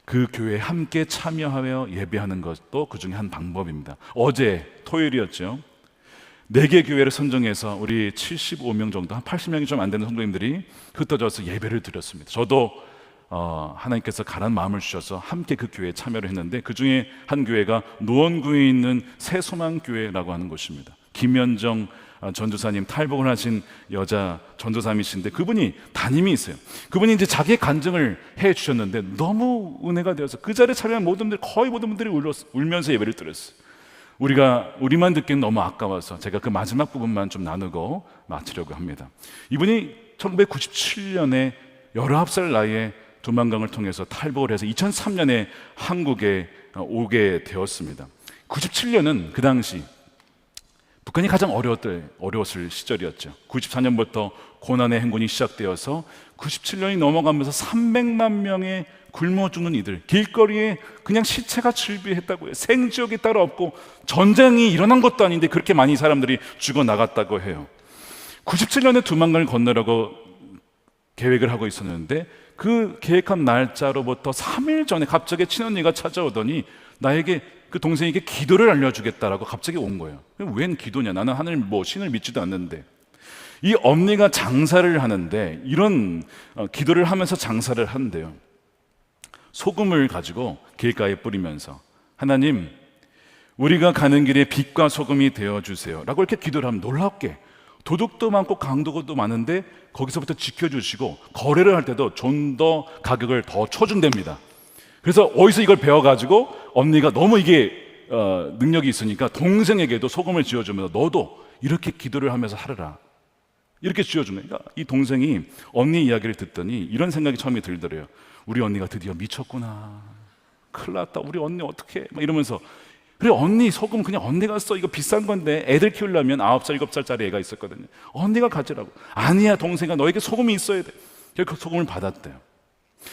그 교회에 함께 참여하며 예배하는 것도 그 중에 한 방법입니다. 어제 토요일이었죠. 4개 교회를 선정해서 우리 75명 정도, 한 80명이 좀 안 되는 성도님들이 흩어져서 예배를 드렸습니다. 저도 하나님께서 가란 마음을 주셔서 함께 그 교회에 참여를 했는데, 그 중에 한 교회가 노원구에 있는 새소망교회라고 하는 곳입니다. 김현정 전도사님, 탈북을 하신 여자 전도사님이신데 그분이 담임이 있어요. 그분이 이제 자기의 간증을 해 주셨는데 너무 은혜가 되어서 그 자리에 참여한 모든 분들, 거의 모든 분들이 울면서 예배를 드렸어요. 우리만 듣기엔 너무 아까워서 제가 그 마지막 부분만 좀 나누고 마치려고 합니다. 이분이 1997년에 19살 나이에 두만강을 통해서 탈북을 해서 2003년에 한국에 오게 되었습니다. 97년은 그 당시 북한이 가장 어려웠을 시절이었죠. 94년부터 고난의 행군이 시작되어서 97년이 넘어가면서 300만 명의 굶어 죽는 이들, 길거리에 그냥 시체가 즐비했다고 해요. 생지옥이 따로 없고 전쟁이 일어난 것도 아닌데 그렇게 많이 사람들이 죽어나갔다고 해요. 97년에 두만강을 건너려고 계획을 하고 있었는데 그 계획한 날짜로부터 3일 전에 갑자기 친언니가 찾아오더니 나에게 그 동생에게 기도를 알려주겠다라고 갑자기 온 거예요. 웬 기도냐? 나는 하늘 신을 믿지도 않는데. 이 언니가 장사를 하는데 이런 기도를 하면서 장사를 한대요. 소금을 가지고 길가에 뿌리면서 하나님, 우리가 가는 길에 빛과 소금이 되어주세요 라고 이렇게 기도를 하면 놀랍게 도둑도 많고 강도도 많은데 거기서부터 지켜주시고 거래를 할 때도 좀 더 가격을 더 쳐준답니다. 그래서 어디서 이걸 배워가지고 언니가 너무 이게 능력이 있으니까 동생에게도 소금을 지어주면서 너도 이렇게 기도를 하면서 하라 이렇게 지어주니까 이 동생이 언니 이야기를 듣더니 이런 생각이 처음에 들더래요. 우리 언니가 드디어 미쳤구나. 큰일 났다. 우리 언니 어떡해. 막 이러면서 그래 언니 소금 그냥 언니가 써. 이거 비싼 건데 애들 키우려면 9살 7살짜리 애가 있었거든요. 언니가 가지라고. 아니야 동생아 너에게 소금이 있어야 돼. 그래서 그 소금을 받았대요.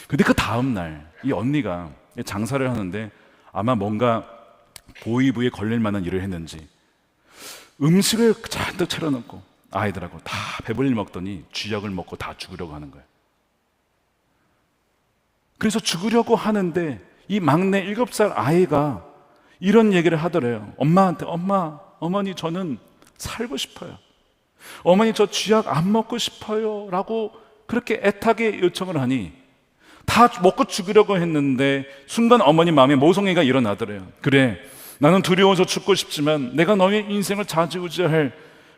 근데 그 다음 날 이 언니가 장사를 하는데 아마 뭔가 고위부에 걸릴 만한 일을 했는지 음식을 잔뜩 차려놓고 아이들하고 다 배불리 먹더니 쥐약을 먹고 다 죽으려고 하는 거예요. 그래서 죽으려고 하는데 이 막내 7살 아이가 이런 얘기를 하더래요. 엄마한테 어머니 저는 살고 싶어요. 어머니 저 쥐약 안 먹고 싶어요 라고 그렇게 애타게 요청을 하니 다 먹고 죽으려고 했는데 순간 어머니 마음에 모성애가 일어나더래요. 그래 나는 두려워서 죽고 싶지만 내가 너의 인생을 좌지우지할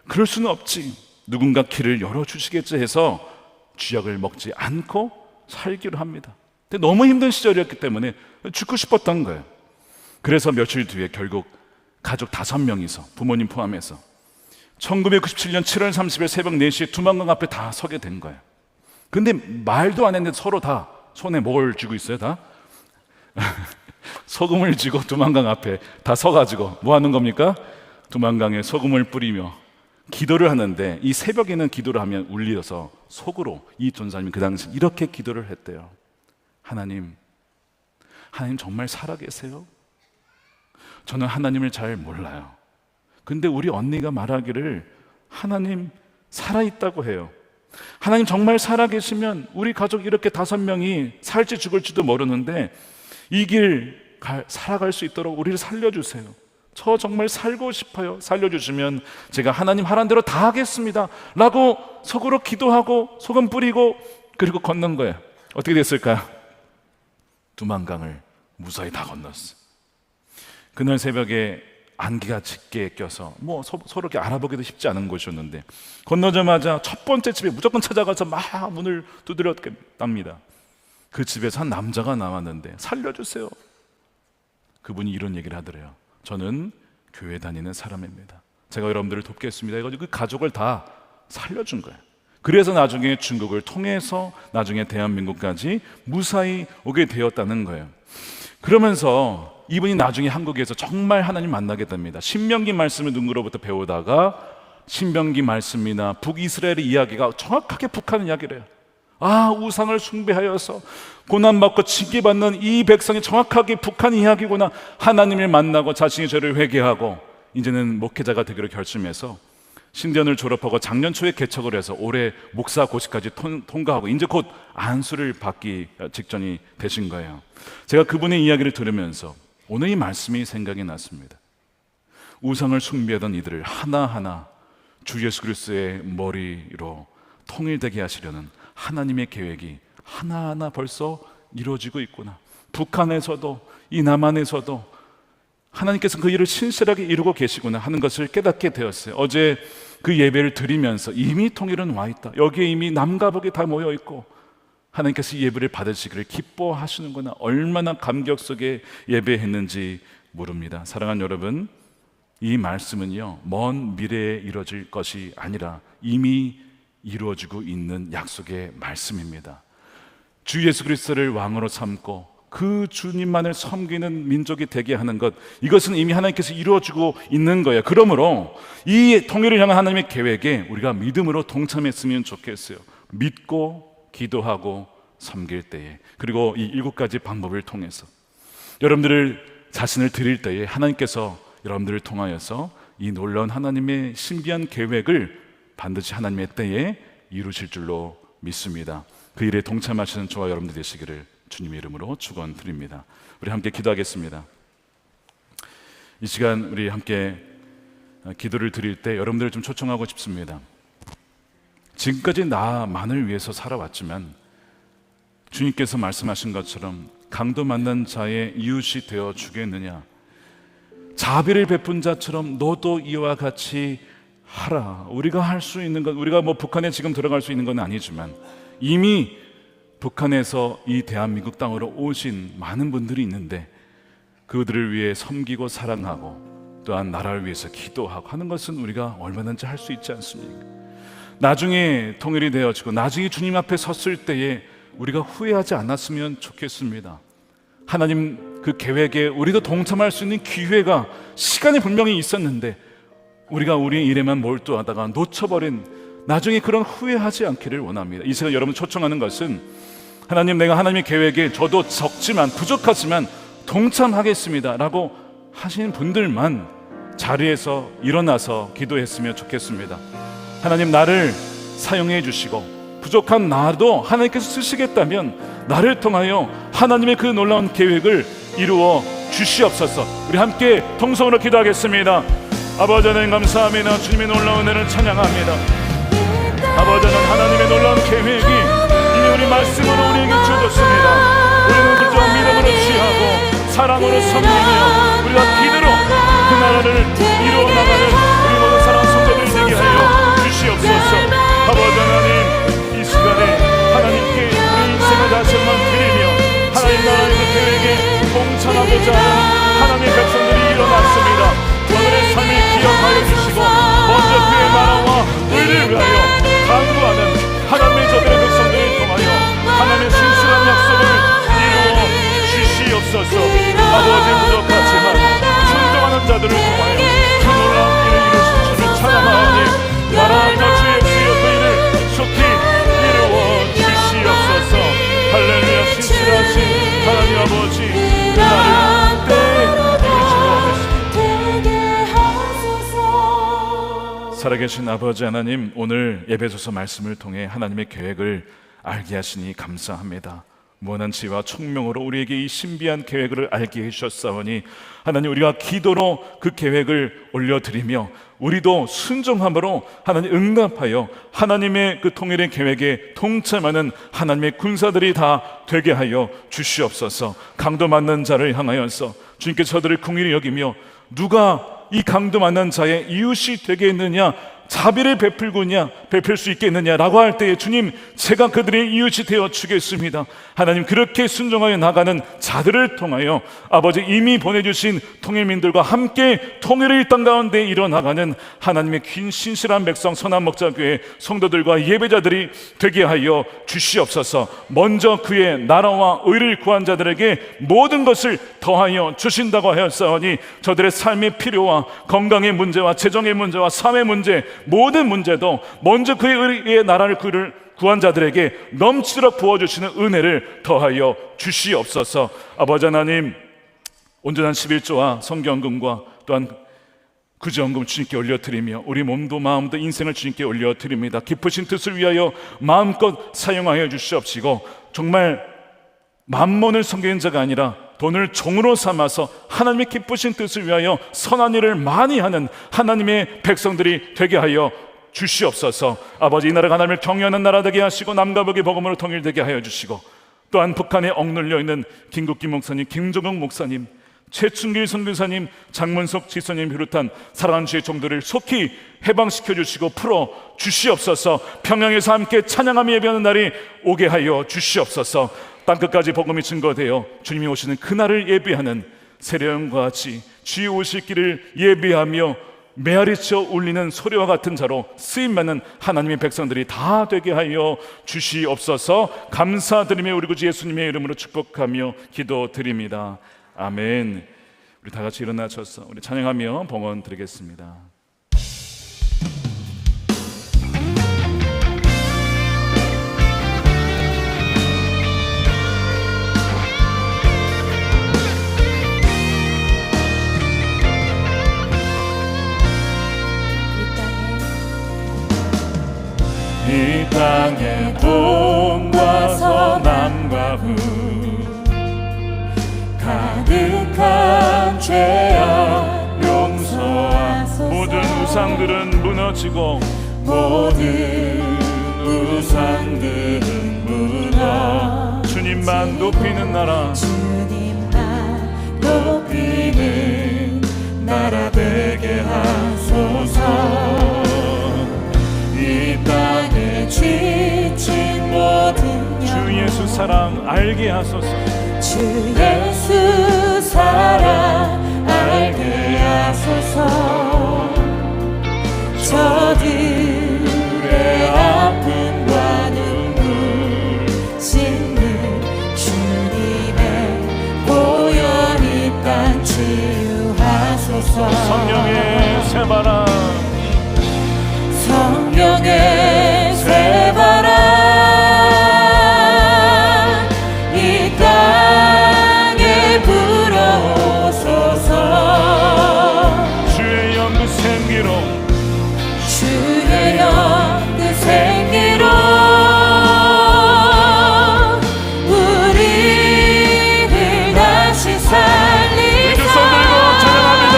그럴 수는 없지. 누군가 길을 열어주시겠지 해서 쥐약을 먹지 않고 살기로 합니다. 근데 너무 힘든 시절이었기 때문에 죽고 싶었던 거예요. 그래서 며칠 뒤에 결국 가족 5명이서 부모님 포함해서 1997년 7월 30일 새벽 4시에 두만강 앞에 다 서게 된 거예요. 근데 말도 안 했는데 서로 다 손에 뭘 쥐고 있어요? 다? 소금을 쥐고 두만강 앞에 다 서가지고 뭐 하는 겁니까? 두만강에 소금을 뿌리며 기도를 하는데 이 새벽에는 기도를 하면 울려서 속으로 이 전사님이 그 당시 이렇게 기도를 했대요. 하나님 정말 살아계세요? 저는 하나님을 잘 몰라요. 근데 우리 언니가 말하기를 하나님 살아있다고 해요. 하나님 정말 살아계시면 우리 가족 이렇게 5명이 살지 죽을지도 모르는데 이 길 살아갈 수 있도록 우리를 살려주세요. 저 정말 살고 싶어요. 살려주시면 제가 하나님 하라는 대로 다 하겠습니다 라고 속으로 기도하고 소금 뿌리고 그리고 건넌 거예요. 어떻게 됐을까요? 두만강을 무사히 다 건넜어요. 그날 새벽에 안개가 짙게 껴서 서로 이렇게 알아보기도 쉽지 않은 곳이었는데 건너자마자 첫 번째 집에 무조건 찾아가서 막 문을 두드렸답니다. 그 집에서 한 남자가 나왔는데 살려주세요. 그분이 이런 얘기를 하더래요. 저는 교회 다니는 사람입니다. 제가 여러분들을 돕겠습니다 해가지고 그 가족을 다 살려준 거예요. 그래서 나중에 중국을 통해서 나중에 대한민국까지 무사히 오게 되었다는 거예요. 그러면서 이분이 나중에 한국에서 정말 하나님 만나게 됩니다. 신명기 말씀을 누구로부터 배우다가 신명기 말씀이나 북이스라엘의 이야기가 정확하게 북한 이야기래요. 우상을 숭배하여서 고난받고 징계받는 이 백성이 정확하게 북한 이야기구나. 하나님을 만나고 자신의 죄를 회개하고 이제는 목회자가 되기로 결심해서 신대원을 졸업하고 작년 초에 개척을 해서 올해 목사 고시까지 통과하고 이제 곧 안수를 받기 직전이 되신 거예요. 제가 그분의 이야기를 들으면서 오늘 이 말씀이 생각이 났습니다. 우상을 숭배하던 이들을 하나하나 주 예수 그리스도의 머리로 통일되게 하시려는 하나님의 계획이 하나하나 벌써 이루어지고 있구나. 북한에서도 이 남한에서도 하나님께서 그 일을 신실하게 이루고 계시구나 하는 것을 깨닫게 되었어요. 어제 그 예배를 드리면서 이미 통일은 와 있다. 여기에 이미 남과 북이 다 모여 있고 하나님께서 예배를 받으시기를 기뻐하시는구나. 얼마나 감격 속에 예배했는지 모릅니다. 사랑하는 여러분, 이 말씀은요 먼 미래에 이루어질 것이 아니라 이미 이루어지고 있는 약속의 말씀입니다. 주 예수 그리스도를 왕으로 삼고 그 주님만을 섬기는 민족이 되게 하는 것, 이것은 이미 하나님께서 이루어주고 있는 거예요. 그러므로 이 통일을 향한 하나님의 계획에 우리가 믿음으로 동참했으면 좋겠어요. 믿고 기도하고 섬길 때에, 그리고 이 7가지 방법을 통해서 여러분들을 자신을 드릴 때에 하나님께서 여러분들을 통하여서 이 놀라운 하나님의 신비한 계획을 반드시 하나님의 때에 이루실 줄로 믿습니다. 그 일에 동참하시는 저와 여러분들 되시기를 주님의 이름으로 축원드립니다. 우리 함께 기도하겠습니다. 이 시간 우리 함께 기도를 드릴 때 여러분들을 좀 초청하고 싶습니다. 지금까지 나만을 위해서 살아왔지만 주님께서 말씀하신 것처럼 강도 만난 자의 이웃이 되어 주겠느냐, 자비를 베푼 자처럼 너도 이와 같이 하라. 우리가 할 수 있는 것, 우리가 북한에 지금 들어갈 수 있는 건 아니지만 이미 북한에서 이 대한민국 땅으로 오신 많은 분들이 있는데 그들을 위해 섬기고 사랑하고 또한 나라를 위해서 기도하고 하는 것은 우리가 얼마든지 할 수 있지 않습니까? 나중에 통일이 되어지고 나중에 주님 앞에 섰을 때에 우리가 후회하지 않았으면 좋겠습니다. 하나님 그 계획에 우리도 동참할 수 있는 기회가, 시간이 분명히 있었는데 우리가 우리의 일에만 몰두하다가 놓쳐버린, 나중에 그런 후회하지 않기를 원합니다. 이 시간 여러분 초청하는 것은 하나님, 내가 하나님의 계획에 저도 적지만 부족하지만 동참하겠습니다 라고 하신 분들만 자리에서 일어나서 기도했으면 좋겠습니다. 하나님, 나를 사용해 주시고 부족한 나도 하나님께서 쓰시겠다면 나를 통하여 하나님의 그 놀라운 계획을 이루어 주시옵소서. 우리 함께 통성으로 기도하겠습니다. 아버지 하나님 감사합니다. 주님의 놀라운 은혜를 찬양합니다. 아버지 하나님, 하나님의 놀라운 계획이 이미 우리 말씀으로 우리에게 주어졌습니다. 우리는 그저 믿음으로 취하고 사랑으로 섬기며 우리가 기도로 그 나라를 이루어 나가는 우리 모든 사랑하는 성도들이 되게 하여 주시옵소서. 아버지 하나님, 이 시간에 하나님께 우리 인생을 다시 한번 드리며 하나님 나라의 그 계획에 동참하고자 하는 하나님의 백성들이 일어났습니다. 오늘의 삶을 기억하여 주시고 먼저 그의 나라와 의를 위하여 강구하는 하나님의 저들의 백성들을 통하여 하나님의 신실한 약속을 이루어 주시옵소서. 아버지, 부족하지만 순종하는 자들을 통하여 그 놀라운 일을 이루실 줄을 찬양하오니 나라와 주의 주여 그 일을 속히 이루어 주시옵소서. 할렐루야. 신실하신 하나님 아버지, 그 나를 때에 이루시옵소서. 살아계신 아버지 하나님, 오늘 에베소서 말씀을 통해 하나님의 계획을 알게 하시니 감사합니다. 무한한 지혜와 총명으로 우리에게 이 신비한 계획을 알게 해주셨사오니 하나님, 우리가 기도로 그 계획을 올려드리며 우리도 순종함으로 하나님 응답하여 하나님의 그 통일의 계획에 동참하는 하나님의 군사들이 다 되게 하여 주시옵소서. 강도 맞는 자를 향하여서 주님께서 저들을 긍휼히 여기며 누가 이 강도 만난 자의 이웃이 되겠느냐, 자비를 베풀 수 있겠느냐라고 할 때에 주님, 제가 그들의 이웃이 되어 주겠습니다. 하나님, 그렇게 순종하여 나가는 자들을 통하여 아버지 이미 보내주신 통일민들과 함께 통일의 땅 가운데 일어나가는 하나님의 긴 신실한 백성 선한 목자교회 성도들과 예배자들이 되게 하여 주시옵소서. 먼저 그의 나라와 의를 구한 자들에게 모든 것을 더하여 주신다고 하였사오니 저들의 삶의 필요와 건강의 문제와 재정의 문제와 삶의 문제, 모든 문제도 먼저 그의 나라를 구한 자들에게 넘치도록 부어주시는 은혜를 더하여 주시옵소서. 아버지 하나님, 온전한 11조와 성경금과 또한 구제헌금 주님께 올려드리며 우리 몸도 마음도 인생을 주님께 올려드립니다. 기쁘신 뜻을 위하여 마음껏 사용하여 주시옵시고 정말 만몬을 섬기는 자가 아니라 돈을 종으로 삼아서 하나님의 기쁘신 뜻을 위하여 선한 일을 많이 하는 하나님의 백성들이 되게 하여 주시옵소서. 아버지, 이 나라가 하나님을 경외하는 나라 되게 하시고 남과 북의 복음으로 통일되게 하여 주시고 또한 북한에 억눌려 있는 김국기 목사님, 김종국 목사님, 최춘길 선교사님, 장문석 지사님 비롯한 사랑하는 주의 종들을 속히 해방시켜 주시고 풀어 주시옵소서. 평양에서 함께 찬양하며 예배하는 날이 오게 하여 주시옵소서. 땅끝까지 복음이 증거되어 주님이 오시는 그날을 예배하는 세례요한과 같이 주의 오실 길을 예배하며 메아리쳐 울리는 소리와 같은 자로 쓰임받는 하나님의 백성들이 다 되게 하여 주시옵소서. 감사드리며 우리 구주 예수님의 이름으로 축복하며 기도드립니다. 아멘. 우리 다 같이 일어나셔서 우리 찬양하며 봉헌 드리겠습니다. 이 땅에 봄과 서남과 후 가득한 죄악 용서하소서. 모든 우상들은 무너지고 모든 우상들은 무너 주님만 높이는 나라 주님만 높이는 나라 되게 하소서. 이 땅에 지친 모든 주 예수 사랑 알게 하소서. 주 예수 사랑 알게 하소서. 저들의 아픔과 눈물 씻는 주님의 보혈이 땅 치유하소서. 성령의 새바람 성령의 새바람 이 땅에 불어오소서. 주의 영그 생기로 주의 영그 생기로 우리를 다시 살리사. 우리 두 손 들고 찬양합니다.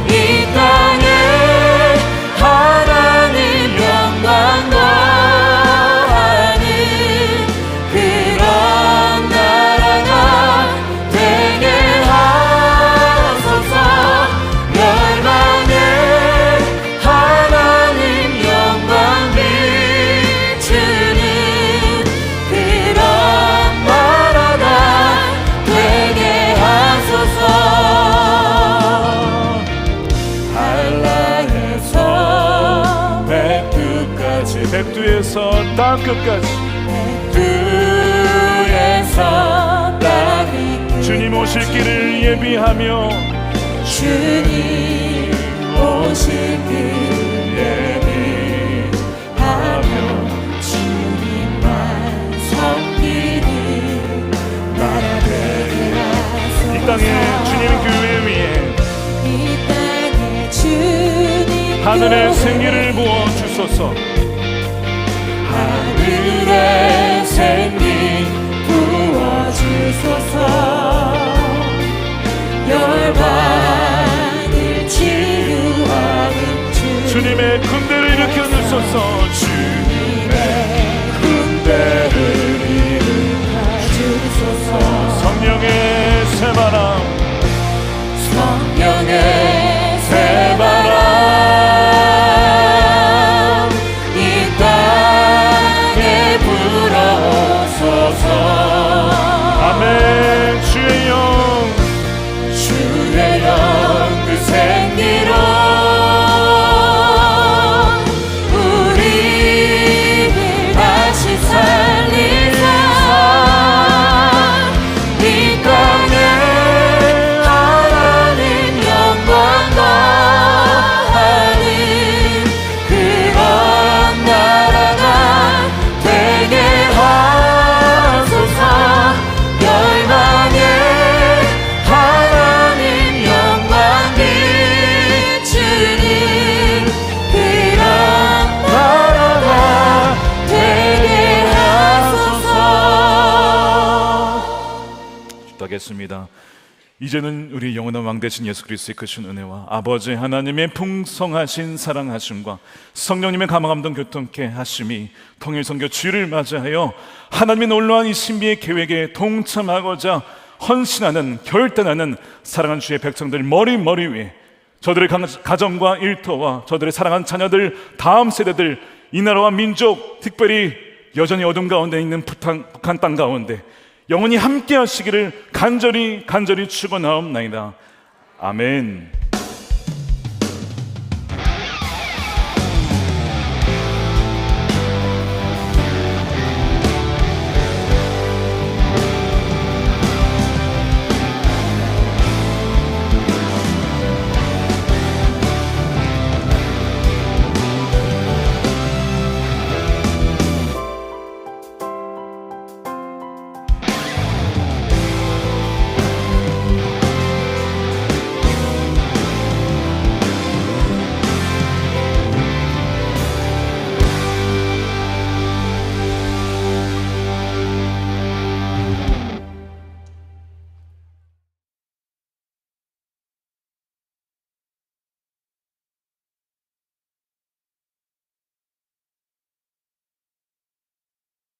이 땅에 백두에서 땅 끝까지 백두에서 땅 끝까지 주님 오실 길을 예비하며 주님 오실 길 예비하며 주님만 섬기는 나라 되게 하소서. 이 땅에 주님 교회 위에 이 땅에 주님 하늘의 생기를 부어 주소서. 하늘의 생기 부어주소서. 열반을 치유하는 주님의 군대를 일으켜 주소서. 주님의 군대를 일으켜 주소서. 성령의 새바람 성령의 새바람 아멘. 주의 영 그 생기로 우리를 다시 살리사. 이 땅에 하나님 영광 더하는 그런 나라가 되게 하소서. 열방에 하나님 영광 비추는 그런 나라가 되게 하소서. 기도하겠습니다. 이제는 우리 영원한 왕 되신 예수 그리스도의 크신 은혜와 아버지 하나님의 풍성하신 사랑하심과 성령님의 감화감동 교통케 하심이 통일선교 주일을 맞이하여 하나님의 놀라운 이 신비의 계획에 동참하고자 헌신하는 결단하는 사랑하는 주의 백성들 머리 위에 저들의 가정과 일터와 저들의 사랑하는 자녀들 다음 세대들 이 나라와 민족 특별히 여전히 어둠 가운데 있는 북한 땅 가운데 영원히 함께 하시기를 간절히 축원하옵나이다. 아멘.